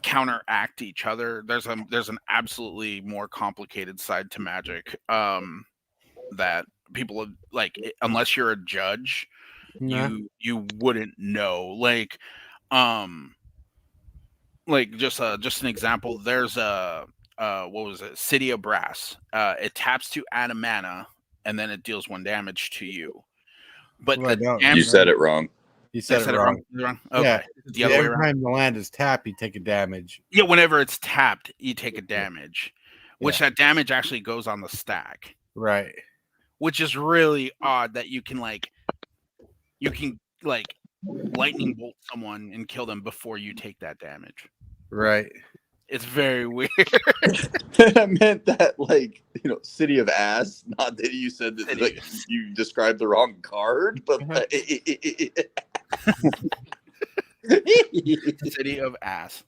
D: counteract each other. There's an absolutely more complicated side to Magic that people like unless you're a judge. You wouldn't know just an example. There's what was it, City of Brass. It taps to add a mana and then it deals 1 damage to you, but
E: you said it wrong.
A: You said it wrong.
D: Okay.
A: Yeah, every time the land is tapped you take a damage.
D: Whenever it's tapped you take a damage, which that damage actually goes on the stack,
A: right? Which
D: is really odd that you can lightning bolt someone and kill them before you take that damage.
A: Right.
D: It's very weird.
E: I meant that City of Ass, not that you said that you described the wrong card, but
D: City of Ass.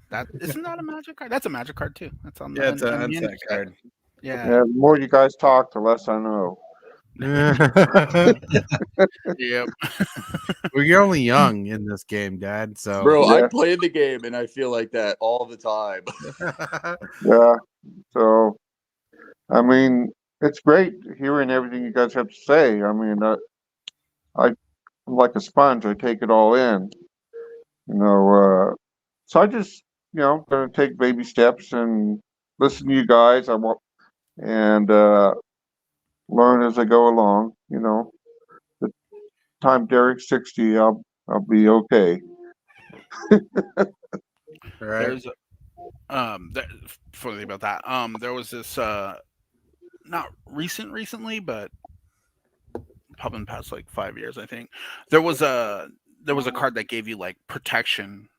D: That isn't that a Magic card? That's a Magic card too. That's on
A: it's an unset card.
B: Yeah, the more you guys talk, the less I know.
D: Yep.
A: Well, you're only young in this game, Dad. So,
E: bro, I played the game and I feel like that all the time.
B: Yeah. So, I mean, it's great hearing everything you guys have to say. I mean, I'm like a sponge. I take it all in. So I just, going to take baby steps and listen to you guys. And learn as I go along. The time Derek's 60, I'll be okay.
D: There's funny about that. There was this not recently, but probably in the past 5 years, I think. There was a card that gave you protection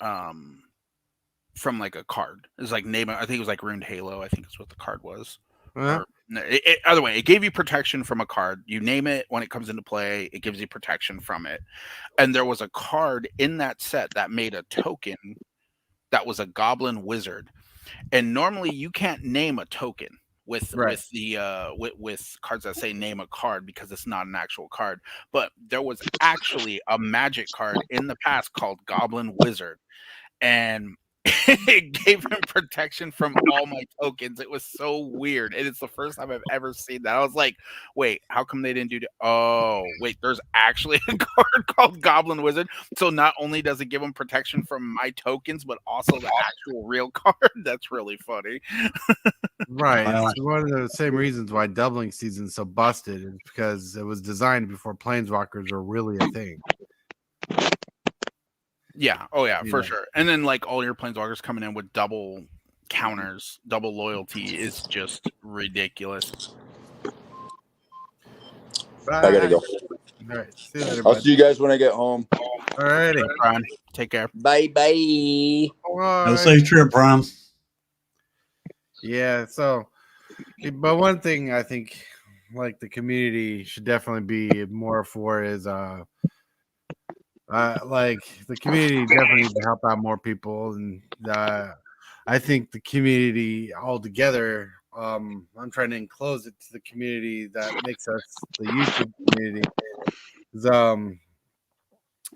D: from a card. It was name. I think it was Ruined Halo. I think is what the card was. Other way, it gave you protection from a card. You name it when it comes into play, it gives you protection from it. And there was a card in that set that made a token that was a Goblin Wizard. And normally you can't name a token with cards that say name a card because it's not an actual card. But there was actually a Magic card in the past called Goblin Wizard. And it gave him protection from all my tokens. It was so weird. And it's the first time I've ever seen that. I was like, wait, how come they didn't do that? Oh, wait, there's actually a card called Goblin Wizard. So not only does it give him protection from my tokens, but also the actual real card. That's really funny.
A: Right. It's one of the same reasons why doubling season is so busted is because it was designed before Planeswalkers were really a thing.
D: Yeah. Oh, yeah, for sure. And then all your Planeswalkers coming in with double counters, double loyalty is just ridiculous.
E: Bye. I gotta go.
A: All right. See you later,
E: I'll see you guys when I get home.
A: All righty.
D: Brian, take care.
E: Bye.
C: Have a safe trip, Prime.
A: Yeah. So, but one thing I think the community should definitely be more for is the community definitely needs to help out more people, and I think the community altogether. I'm trying to enclose it to the community that makes us the YouTube community.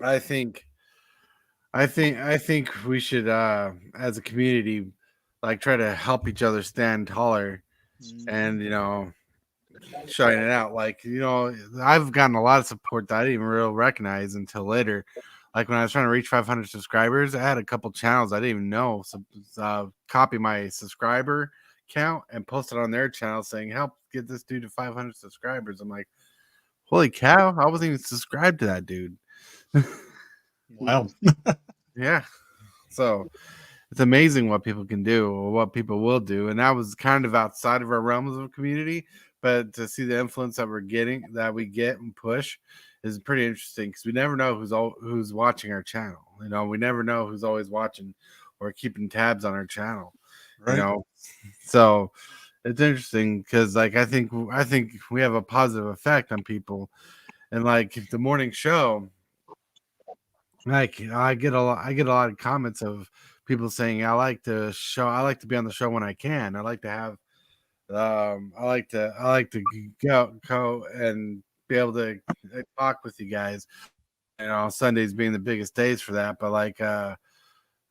A: I think we should as a community like try to help each other stand taller and shine it out. Like, I've gotten a lot of support that I didn't even really recognize until later. Like when I was trying to reach 500 subscribers, I had a couple channels I didn't even know. So copy my subscriber count and post it on their channel saying, help get this dude to 500 subscribers. I'm like, holy cow, I wasn't even subscribed to that dude.
C: Wow.
A: Yeah. So it's amazing what people can do or what people will do. And that was kind of outside of our realms of community. But to see the influence that we get and push is pretty interesting because we never know who's watching our channel. We never know who's always watching or keeping tabs on our channel.
C: Right.
A: So it's interesting because like I think we have a positive effect on people. And like the morning show, like I get a lot of comments of people saying I like to be on the show when I can. I like to have I like to go and be able to talk with you guys. Sundays being the biggest days for that. But like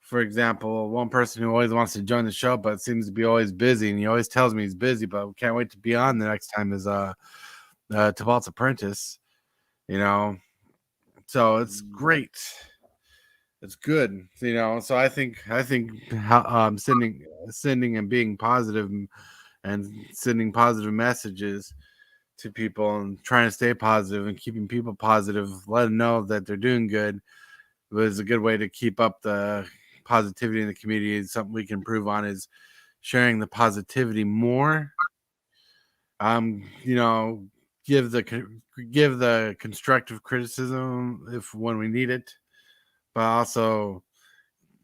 A: for example, one person who always wants to join the show but seems to be always busy, and he always tells me he's busy, but can't wait to be on the next time is Tabalt's Apprentice. So it's great. It's good, So I think sending and being positive and sending positive messages to people and trying to stay positive and keeping people positive, let them know that they're doing good was a good way to keep up the positivity in the community. Something we can improve on is sharing the positivity more. Give the constructive criticism when we need it, but also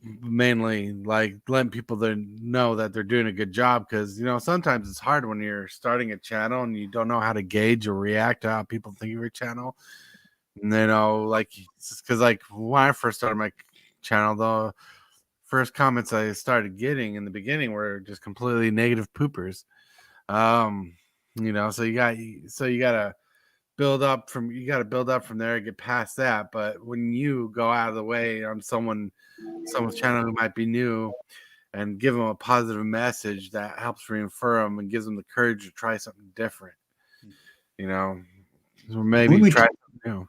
A: mainly like letting people know that they're doing a good job, because sometimes it's hard when you're starting a channel and you don't know how to gauge or react to how people think of your channel. And like because like when I first started my channel, the first comments I started getting in the beginning were just completely negative poopers. So you gotta build up from there, get past that. But when you go out of the way on someone's channel who might be new and give them a positive message that helps reaffirm them and gives them the courage to try something different, or maybe try something new.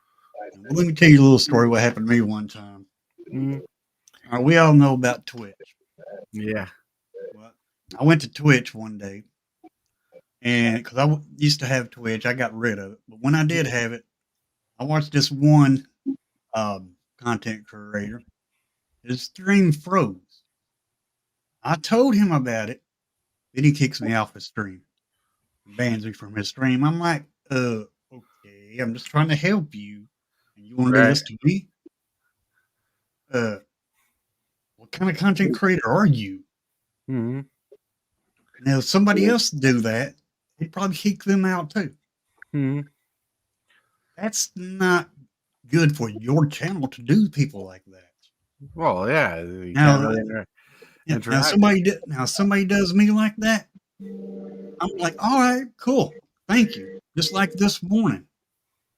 C: Let me tell you a little story what happened to me one time.
A: Mm-hmm.
C: We all know about Twitch.
A: Yeah.
C: Well, I went to Twitch one day, and because I used to have Twitch, I got rid of it. But when I did have it, I watched this one content creator. His stream froze. I told him about it. Then he kicks me off his stream, bans me from his stream. I'm like, okay, I'm just trying to help you, and you want to do this to me? What kind of content creator are you?
A: Mm-hmm.
C: Now, if somebody else do that, he'd probably kick them out too.
A: Mm-hmm.
C: That's not good for your channel to do people like that.
A: Well, yeah.
C: Now somebody does me like that. I'm like, all right, cool, thank you. Just like this morning,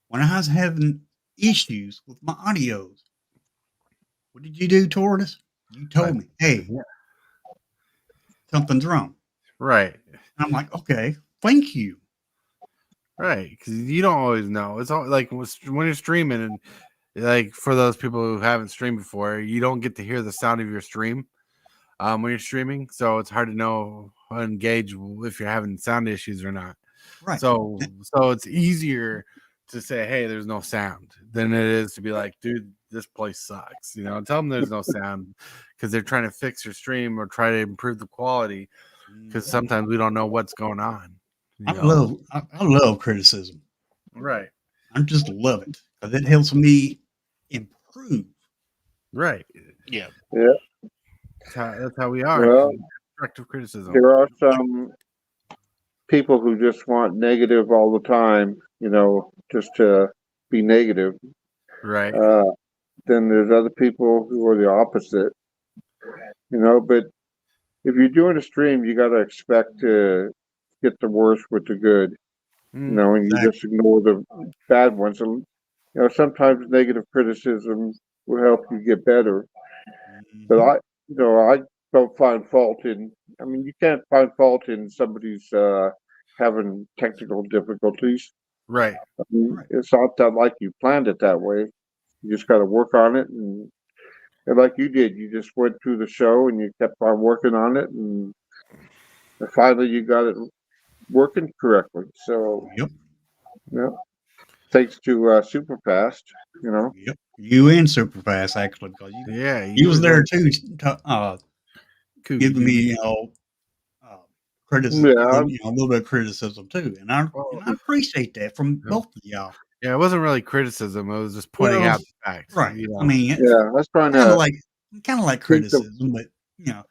C: when I was having issues with my audios, what did you do, Tortoise? You told me, hey, something's wrong.
A: Right.
C: And I'm like, okay, thank you.
A: Right, because you don't always know. It's all like when you're streaming, and like for those people who haven't streamed before, you don't get to hear the sound of your stream when you're streaming, so it's hard to know and gauge if you're having sound issues or not.
C: Right.
A: So it's easier to say, hey, there's no sound, than it is to be like, dude, this place sucks. Tell them there's no sound because they're trying to fix your stream or try to improve the quality, because sometimes we don't know what's going on.
C: I love criticism.
A: Right.
C: I just love it because it helps me improve.
A: Right.
D: Yeah.
A: That's how we are.
B: Well,
A: constructive criticism.
B: there are some people who just want negative all the time, just to be negative.
A: Right.
B: Then there's other people who are the opposite, but if you're doing a stream, you got to expect to get the worst with the good,
A: Mm.
B: and you just ignore the bad ones. And, sometimes negative criticism will help you get better. But I don't find fault in. I mean, you can't find fault in somebody's having technical difficulties.
A: Right.
B: I mean, it's not that like you planned it that way. You just got to work on it, and like you did, you just went through the show and you kept on working on it, and finally you got it working correctly. So, yeah, thanks to Superfast,
C: Yep. You and Superfast actually, because you was there too, giving me criticism,
B: Yeah.
C: a little bit of criticism too, and I appreciate that from both of y'all.
A: Yeah, it wasn't really criticism; it was just pointing out the facts.
C: Right.
A: You know?
C: I mean,
B: yeah, I was trying
C: kind
B: to
C: of like criticism, but y'all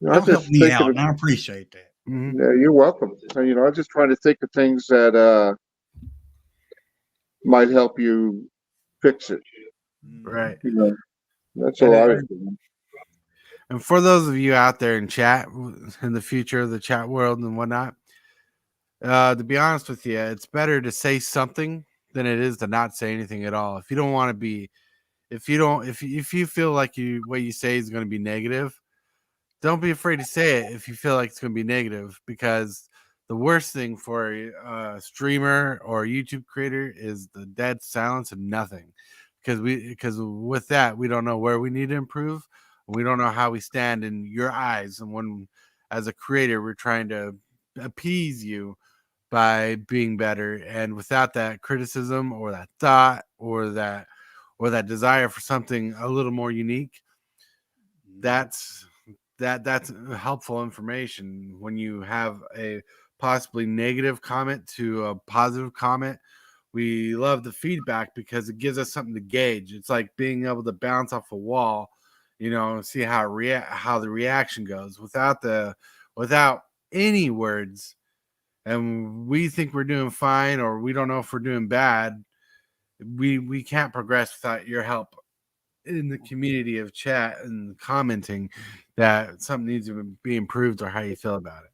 B: I'm
C: help
B: just
C: me
B: thinking
C: out,
B: of,
C: and I appreciate that.
A: Mhm.
B: yeah, you're welcome. I'm just trying to think of things that might help you fix it.
A: Right.
B: That's all I was doing.
A: And for those of you out there in chat, in the future, the chat world and whatnot, to be honest with you, it's better to say something than it is to not say anything at all. If you don't want to be, if you feel like what you say is going to be negative, don't be afraid to say it if you feel like it's going to be negative, because the worst thing for a streamer or a YouTube creator is the dead silence of nothing. Because with that, we don't know where we need to improve. We don't know how we stand in your eyes. And when, as a creator, we're trying to appease you by being better. And without that criticism or that thought or that desire for something a little more unique, that's helpful information. When you have a possibly negative comment to a positive comment, we love the feedback because it gives us something to gauge. It's like being able to bounce off a wall, see how the reaction goes without any words. And we think we're doing fine, or we don't know if we're doing bad. We can't progress without your help in the community of chat and commenting that something needs to be improved or how you feel about it.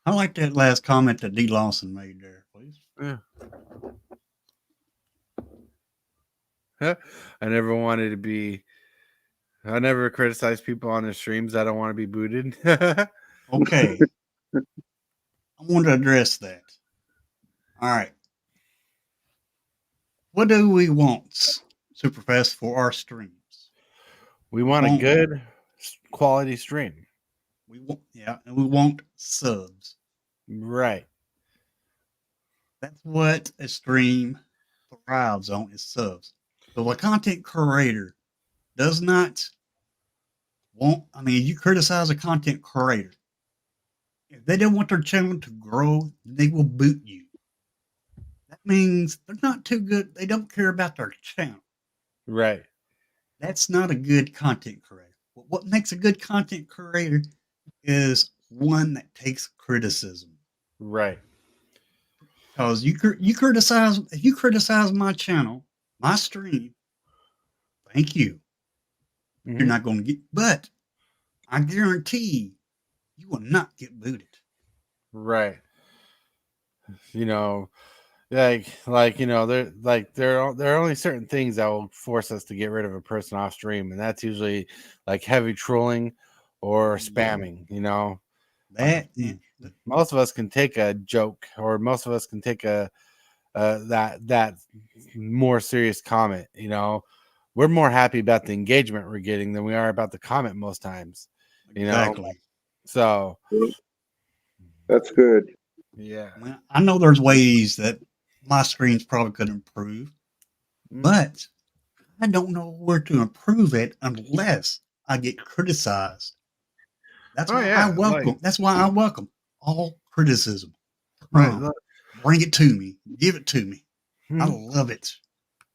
C: I like that last comment that D. Lawson made there, please.
A: Yeah. I never criticize people on their streams. I don't want to be booted.
C: Okay. I want to address that. All right. What do we want, Superfast, for our streams?
A: We want a good quality stream.
C: And we want subs.
A: Right.
C: That's what a stream thrives on, is subs. So a content creator does not you criticize a content creator. If they don't want their channel to grow, they will boot you. That means they're not too good. They don't care about their channel.
A: Right.
C: That's not a good content creator. What makes a good content creator is one that takes criticism.
A: Right.
C: Because if you criticize my channel, my stream, thank you.
A: Mm-hmm.
C: You're not going to get, but I guarantee you will not get booted.
A: Right. There are only certain things that will force us to get rid of a person off stream, and that's usually like heavy trolling or spamming.
C: That
A: most of us can take a joke, or most of us can take that more serious comment. We're more happy about the engagement we're getting than we are about the comment most times.
C: Exactly.
A: So
B: that's good.
A: Yeah.
C: Well, I know there's ways that my streams probably could improve, but I don't know where to improve it unless I get criticized. That's why I welcome. That's why I welcome all criticism.
A: Right.
C: Bring it to me. Give it to me. I love it.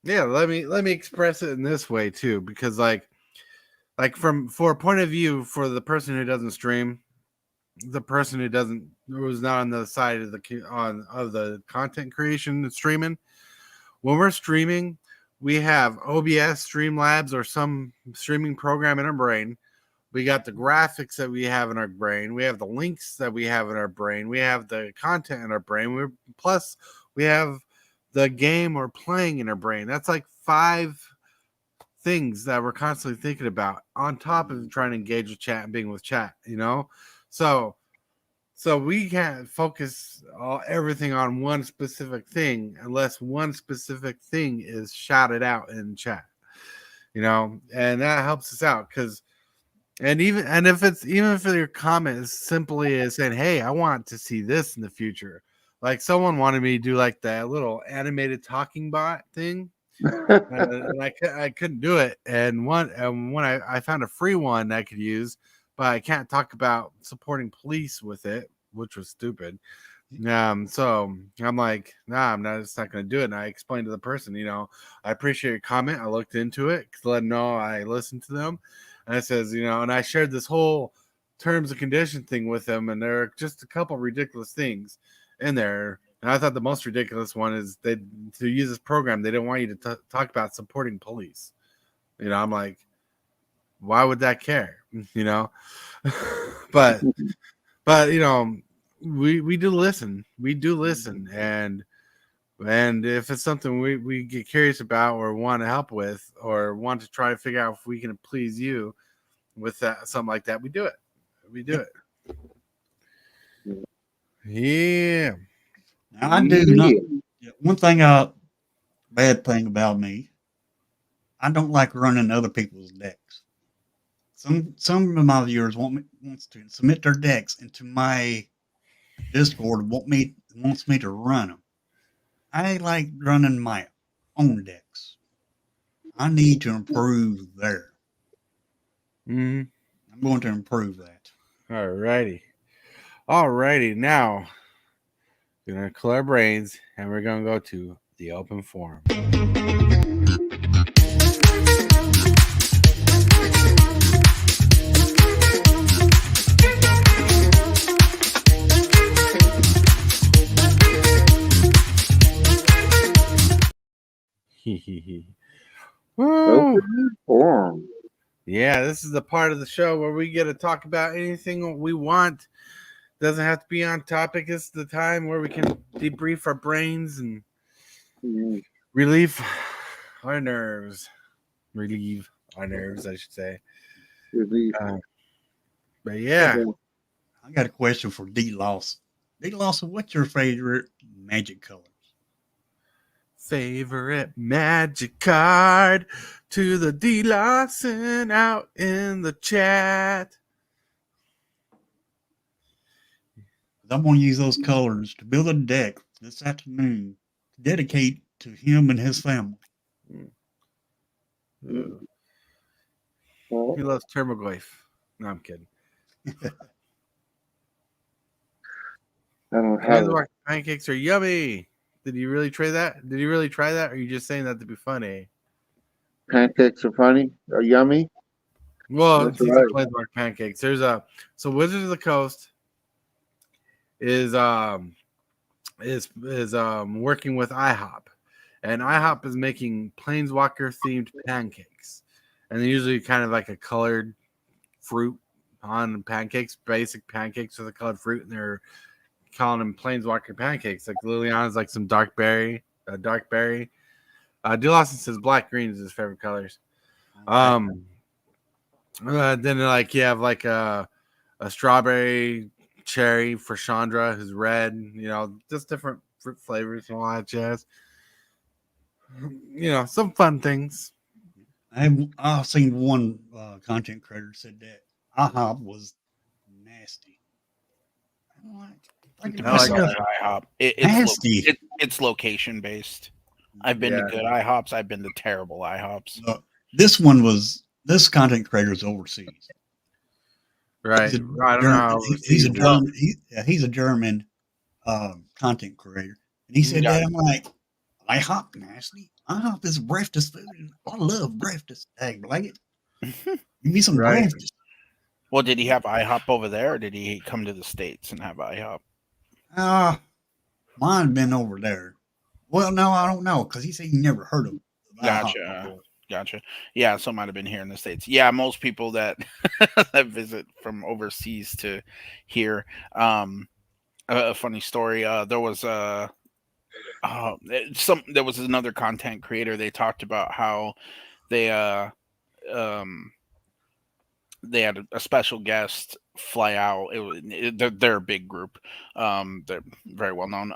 A: Yeah. Let me express it in this way too, because for a point of view for the person who doesn't stream, the person who's not on the side of the content creation and streaming. When we're streaming, we have OBS, Streamlabs, or some streaming program in our brain We got the graphics that we have in our brain. We have the links that we have in our brain. We have the content in our brain. Plus we have the game we're playing in our brain. That's like 5 things that we're constantly thinking about on top of trying to engage with chat and being with chat, you know? So we can't focus everything on one specific thing unless one specific thing is shouted out in chat, you know? And that helps us out because even if your comment is simply as saying, hey, I want to see this in the future. Like someone wanted me to do like that little animated talking bot thing. And I couldn't do it. And when I found a free one I could use, but I can't talk about supporting police with it, which was stupid. So I'm like, nah, I'm just not going to do it. And I explained to the person, you know, I appreciate your comment. I looked into it to let them know I listened to them. And it says, you know, and I shared this whole terms and condition thing with them, and there are just a couple ridiculous things in there. And I thought the most ridiculous one is to use this program, they didn't want you to talk about supporting police. You know, I'm like, why would that care? You know, but you know, we do listen. We do listen, and if it's something we get curious about or want to help with or want to try to figure out if we can please you with that, something like that, we do it. We do it. Yeah.
C: Now, I do not. One bad thing about me, I don't like running other people's decks. Some of my viewers wants to submit their decks into my Discord. Wants me to run them. I like running my own decks. I need to improve there.
A: Mm-hmm.
C: I'm going to improve that.
A: Alrighty. Now we're gonna clear our brains and we're gonna go to the open forum.
B: Open forum.
A: Yeah, this is the part of the show where we get to talk about anything we want. Doesn't have to be on topic. It's the time where we can debrief our brains and relieve our nerves. Relieve our nerves, I should say. But yeah.
C: I got a question for D. Lawson. D. Lawson, what's your favorite Magic colors?
A: Favorite Magic card to the D. Lawson out in the chat.
C: I'm going to use those colors to build a deck this afternoon to dedicate to him and his family.
A: He loves Termaglyph. No, I'm kidding.
B: I don't have it.
A: Pancakes are yummy. Did you really try that? Did you really try that? Or are you just saying that to be funny?
B: Pancakes are funny, are yummy.
A: Well,
B: That's
A: these
B: right.
A: are Planeswalker pancakes. So Wizards of the Coast is working with IHOP, and IHOP is making Planeswalker themed pancakes, and they're usually kind of like a colored fruit on pancakes, basic pancakes with a colored fruit, and they're calling them Planeswalker pancakes. Like Liliana's like some dark berry. D. Lawson says black green is his favorite colors. Then like you have like a strawberry cherry for Chandra, who's red, you know, just different fruit flavors and all that jazz. You know, some fun things.
C: I've seen one content creator said that IHOP was nasty.
D: I like IHOP. It's location based. I've been to good IHOPs. I've been to terrible IHOPs.
C: This content creator is overseas.
A: Right. I don't know.
C: He's a German content creator. And he said that. I'm like, IHOP nasty. IHOP is breakfast food. I love breakfast. Dang, like it. Give me some breakfast.
D: Well, did he have IHOP over there, or did he come to the States and have IHOP?
C: Mine been over there. Well, no, I don't know, because he said he never heard of
D: Gotcha. Gotcha. Yeah, some might have been here in the States. Yeah, most people that that visit from overseas to here. A funny story. There was there was another content creator. They talked about how they um they had a special guest fly out. They're a big group. They're very well known.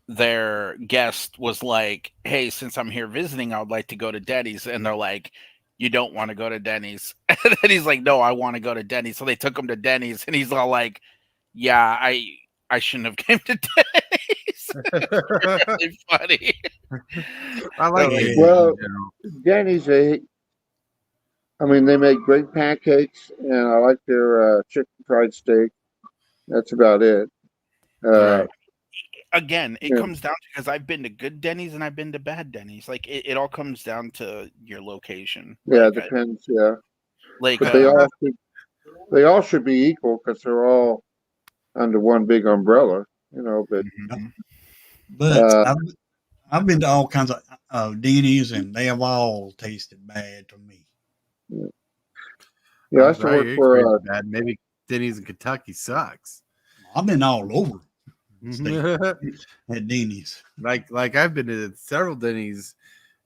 D: Their guest was like, "Hey, since I'm here visiting, I would like to go to Denny's," and they're like, "You don't want to go to Denny's?" And then he's like, "No, I want to go to Denny's." So they took him to Denny's, and he's all like, "Yeah, I shouldn't have came to Denny's." Really funny.
A: I like
B: Yeah.
A: it.
B: Well, Denny's, they make great pancakes, and I like their chicken fried steak. That's about it.
A: Right.
D: Again, it
B: Yeah.
D: comes down to, because I've been to good Denny's and I've been to bad Denny's. Like it all comes down to your location.
B: Yeah,
D: Like,
B: it depends. Yeah,
D: like
B: but they all should be equal because they're all under one big umbrella. But
D: mhm.
C: But I've been to all kinds of Denny's, and they have all tasted bad to me.
B: yeah, I
A: I'm
B: used to
A: sorry,
B: work
A: your
B: for
A: experience is bad. Maybe Denny's in Kentucky sucks.
C: I've been all over at Denny's.
A: like I've been to several Denny's,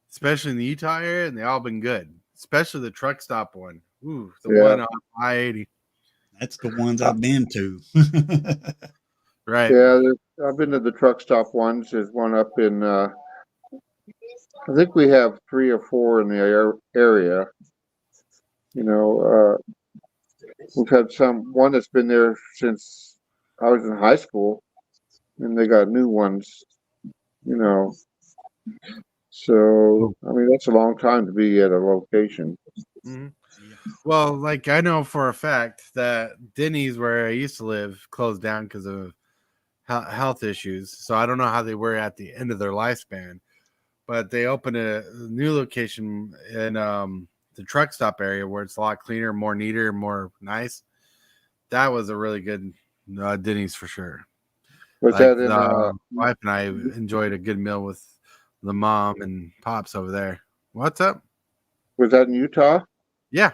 A: especially in the Utah area, and they all been good. Especially the truck stop one. Ooh, the
B: Yeah.
A: one on I-80.
C: That's the ones I've been to.
A: Right.
B: Yeah, I've been to the truck stop ones. There's one up in. I think we have 3 or 4 in the area. We've had one that's been there since I was in high school, and they got new ones. So that's a long time to be at a location.
A: Mhm. Well, like I know for a fact that Denny's, where I used to live, closed down because of health issues. So I don't know how they were at the end of their lifespan, but they opened a new location in the truck stop area where it's a lot cleaner, more neater, more nice. That was a really good Denny's for sure.
B: Was
A: Like
B: that in?
A: the wife and I enjoyed a good meal with the mom and pops over there. What's up?
B: Was that in Utah?
A: Yeah.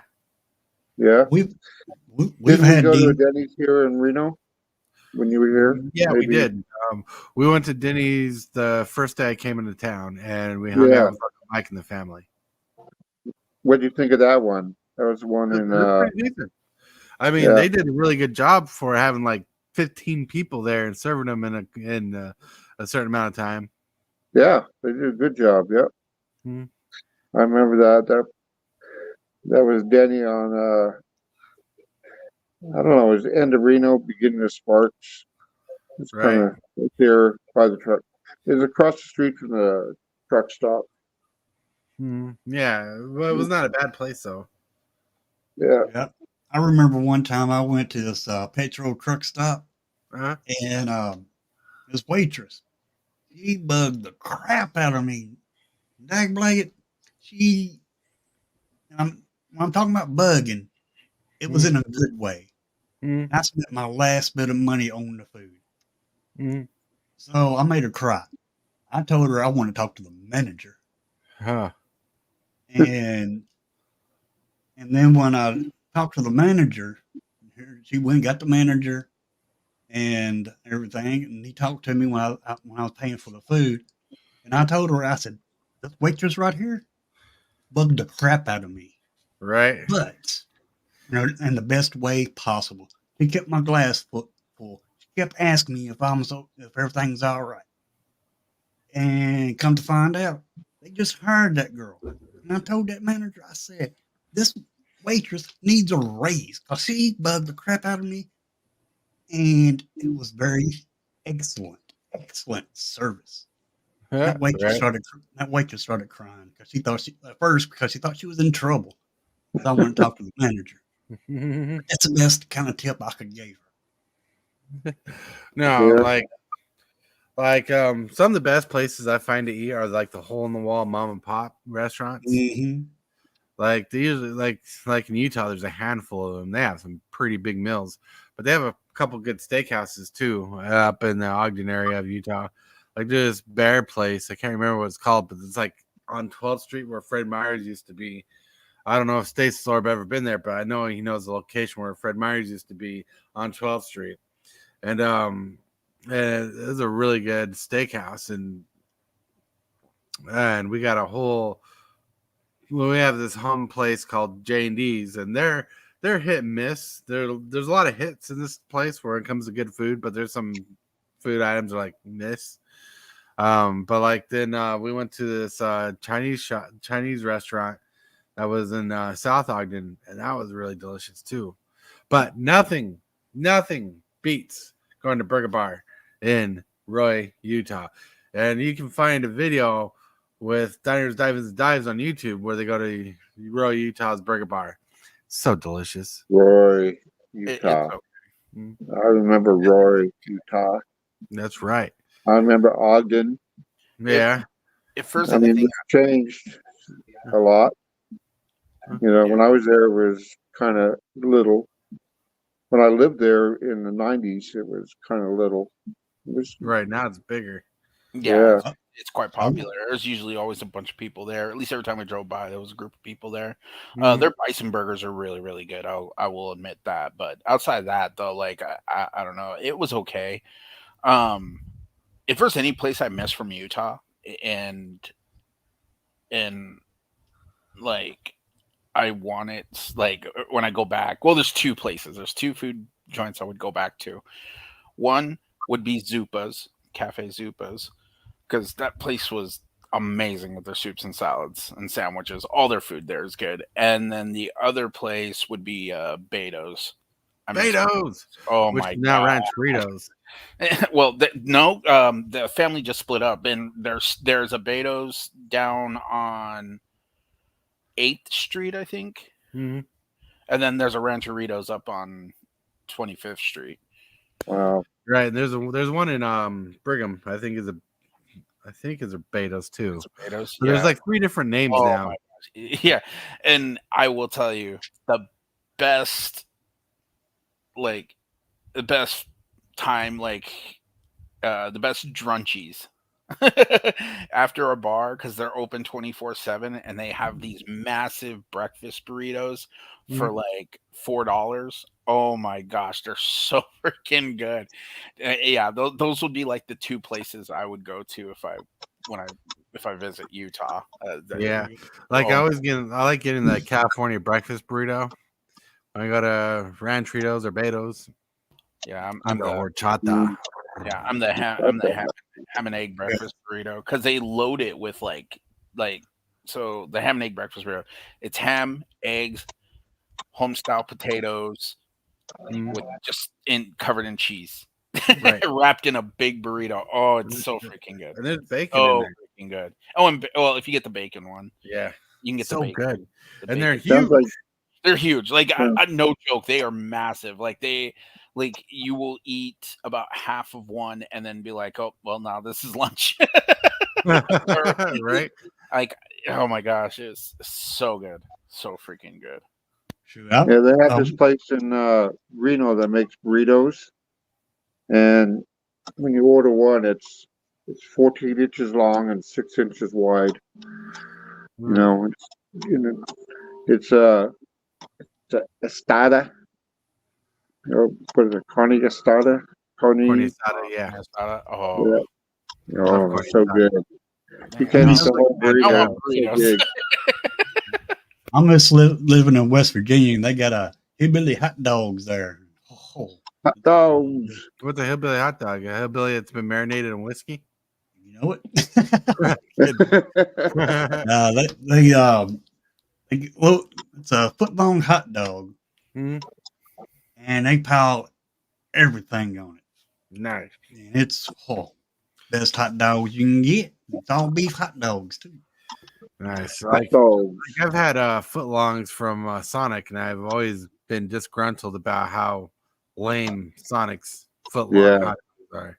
B: Yeah.
C: We've
B: Didn't we
C: had
B: go to a
C: Denny's.
B: Denny's here in Reno when you were here?
A: Yeah, we
B: Maybe.
A: did. We went to Denny's the first day I came into town, and we hung
B: Yeah.
A: out with Mike and the family.
B: What do you think of that one? That was the one in.
A: They're pretty decent. I mean,
B: yeah.
A: they did a really good job for having like 15 people there and serving them in a certain amount of time.
B: Yeah, they did a good job. Yep.
A: Mhm.
B: I remember that. That was Denny on. I don't know. It was the end of Reno, beginning of Sparks. It's kind of right there by the truck. It's across the street from the truck stop.
A: Yeah, well, it was not a bad place though.
B: Yeah.
C: I remember one time I went to this petrol truck stop,
A: Uh-huh.
C: and this waitress, she bugged the crap out of me. Dagblag it. When I'm talking about bugging, it was in a good way. I spent my last bit of money on the food. So I made her cry. I told her I want to talk to the manager.
A: Huh.
C: And then when I talked to the manager, she went and got the manager and everything, and he talked to me when I was paying for the food. And I told her, I said, "This waitress right here bugged the crap out of me."
A: Right.
C: But in the best way possible. She kept my glass full. She kept asking me if everything's all right. And come to find out, they just hired that girl. And I told that manager, I said, this waitress needs a raise because she bugged the crap out of me. And it was very excellent service. That waitress started crying because she thought she was in trouble. So I went to talk to the manager. That's the best kind of tip I could give her.
A: No, like some of the best places I find to eat are like the hole in the wall mom and pop restaurants.
C: Mm-hmm.
A: Like they usually like in Utah, there's a handful of them. They have some pretty big meals, but they have a couple good steakhouses too up in the Ogden area of Utah. Like this Bear place, I can't remember what it's called, but it's like on 12th Street where Fred Meyer's used to be. I don't know if Stacy's ever been there, but I know he knows the location where Fred Meyer's used to be on 12th Street. And it was a really good steakhouse, and we got a whole. Well, we have this home place called J&D's, and they're hit and miss. There's a lot of hits in this place where it comes to good food, but there's some food items are like miss. But like then we went to this Chinese restaurant that was in South Ogden, and that was really delicious too. But nothing beats going to Burger Bar in Roy, Utah. And you can find a video with Diners, Dives, and Dives on YouTube where they go to Roy, Utah's Burger Bar. So delicious.
B: Roy, Utah. I remember Roy, Utah.
A: That's right.
B: I remember Ogden.
A: Yeah.
D: At first,
B: I mean, it's changed a lot. You know, when I was there, it was kind of little. When I lived there in the 90s, it was kind of little. It was,
A: right now it's bigger.
D: Yeah. It's quite popular. There's usually always a bunch of people there. At least every time we drove by, there was a group of people there. Their bison burgers are really, really good. I will admit that. But outside of that, though, like I don't know, it was okay. If there's any place I miss from Utah, and like I want it, like when I go back. Well, there's two places. There's two food joints I would go back to. One would be Zupa's, Cafe Zupa's, because that place was amazing with their soups and salads and sandwiches. All their food there is good. And then the other place would be Beto's.
A: Beto's.
D: Oh
A: which
D: my god!
A: Now Rancheritos.
D: Well, the family just split up, and there's a Beto's down on 8th Street, I think.
A: Mm-hmm.
D: And then there's a Rancheritos up on 25th Street.
B: Wow.
A: Right. There's one in Brigham. I think is a Beto's too.
D: Beto's.
A: So there's like 3 different names now.
D: Yeah. And I will tell you the best time, the best drunchies after a bar, because they're open 24/7 and they have these massive breakfast burritos for like $4. Oh my gosh, they're so freaking good. Yeah, those would be like the 2 places I would go to if I visit Utah.
A: Yeah, like I like getting the California breakfast burrito. I go to Rancheritos or Beto's.
D: Yeah,
A: I'm the horchata.
D: Yeah, I'm the ham and egg breakfast burrito, because they load it with so the ham and egg breakfast burrito. It's ham, eggs, homestyle potatoes, with just covered in cheese, right. Wrapped in a big burrito. Oh, it's so freaking good.
A: And there's bacon in there.
D: Freaking good. Oh, and if you get the bacon one,
A: yeah,
D: you can get
A: so
D: the bacon.
A: Good.
D: The
A: and
D: bacon.
A: They're huge.
D: They're huge. Like I no joke, they are massive. Like you will eat about half of one and then be like, oh well, now this is lunch.
A: Right?
D: Like, oh my gosh, it's so good, so freaking good.
B: Yeah, they have this place in Reno that makes burritos, and when you order one, it's 14 inches long and 6 inches wide. You know, it's a astada. What is it? Carne astada? Carne
A: astada, yeah.
D: Oh,
B: yeah. Oh, so good. You can't eat the whole burrito.
C: I'm just living in West Virginia, and they got a hillbilly hot dogs there. Oh.
B: Hot dogs.
A: What's a hillbilly hot dog? A hillbilly that's been marinated in whiskey?
C: You know it? Well, it's a foot-long hot dog, and they pile everything on it.
A: Nice.
C: And it's best hot dogs you can get. It's all beef hot dogs too.
A: Nice.
B: Hot dogs.
A: I've had footlongs from Sonic, and I've always been disgruntled about how lame Sonic's footlong hot dogs are.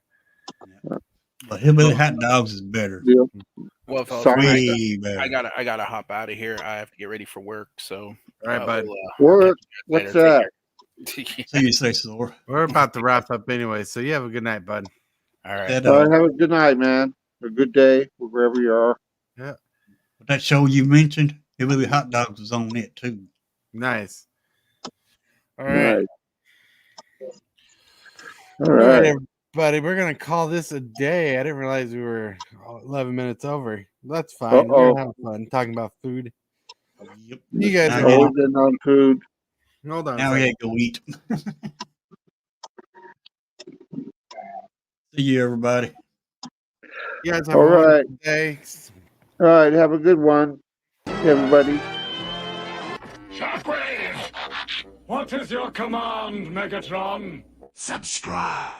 C: Yeah. But hillbilly hot dogs is better.
B: Yeah.
D: Well, fellas,
C: better.
D: I gotta hop out of here. I have to get ready for work. So,
A: all right, bud.
B: Work. What's that?
C: See you, say so.
A: We're about to wrap up anyway, so you have a good night, bud.
D: All right.
B: Have a good night, man. A good day wherever you are.
A: Yeah.
C: That show you mentioned, Hillbilly Hot Dogs was on it too.
A: Nice. All right.
B: All right.
A: Everybody. We're going to call this a day. I didn't realize we were 11 minutes over. That's fine. We're going to have fun talking about food.
C: Yep.
A: You guys
C: Now
A: are
C: we
B: Always been on food.
A: Hold on.
C: Now we gotta go eat. See you, everybody.
A: You guys have
B: All
A: a
B: right.
A: wonderful day.
B: All right. Have a good one, everybody.
F: Shockwave! What is your command, Megatron?
G: Subscribe.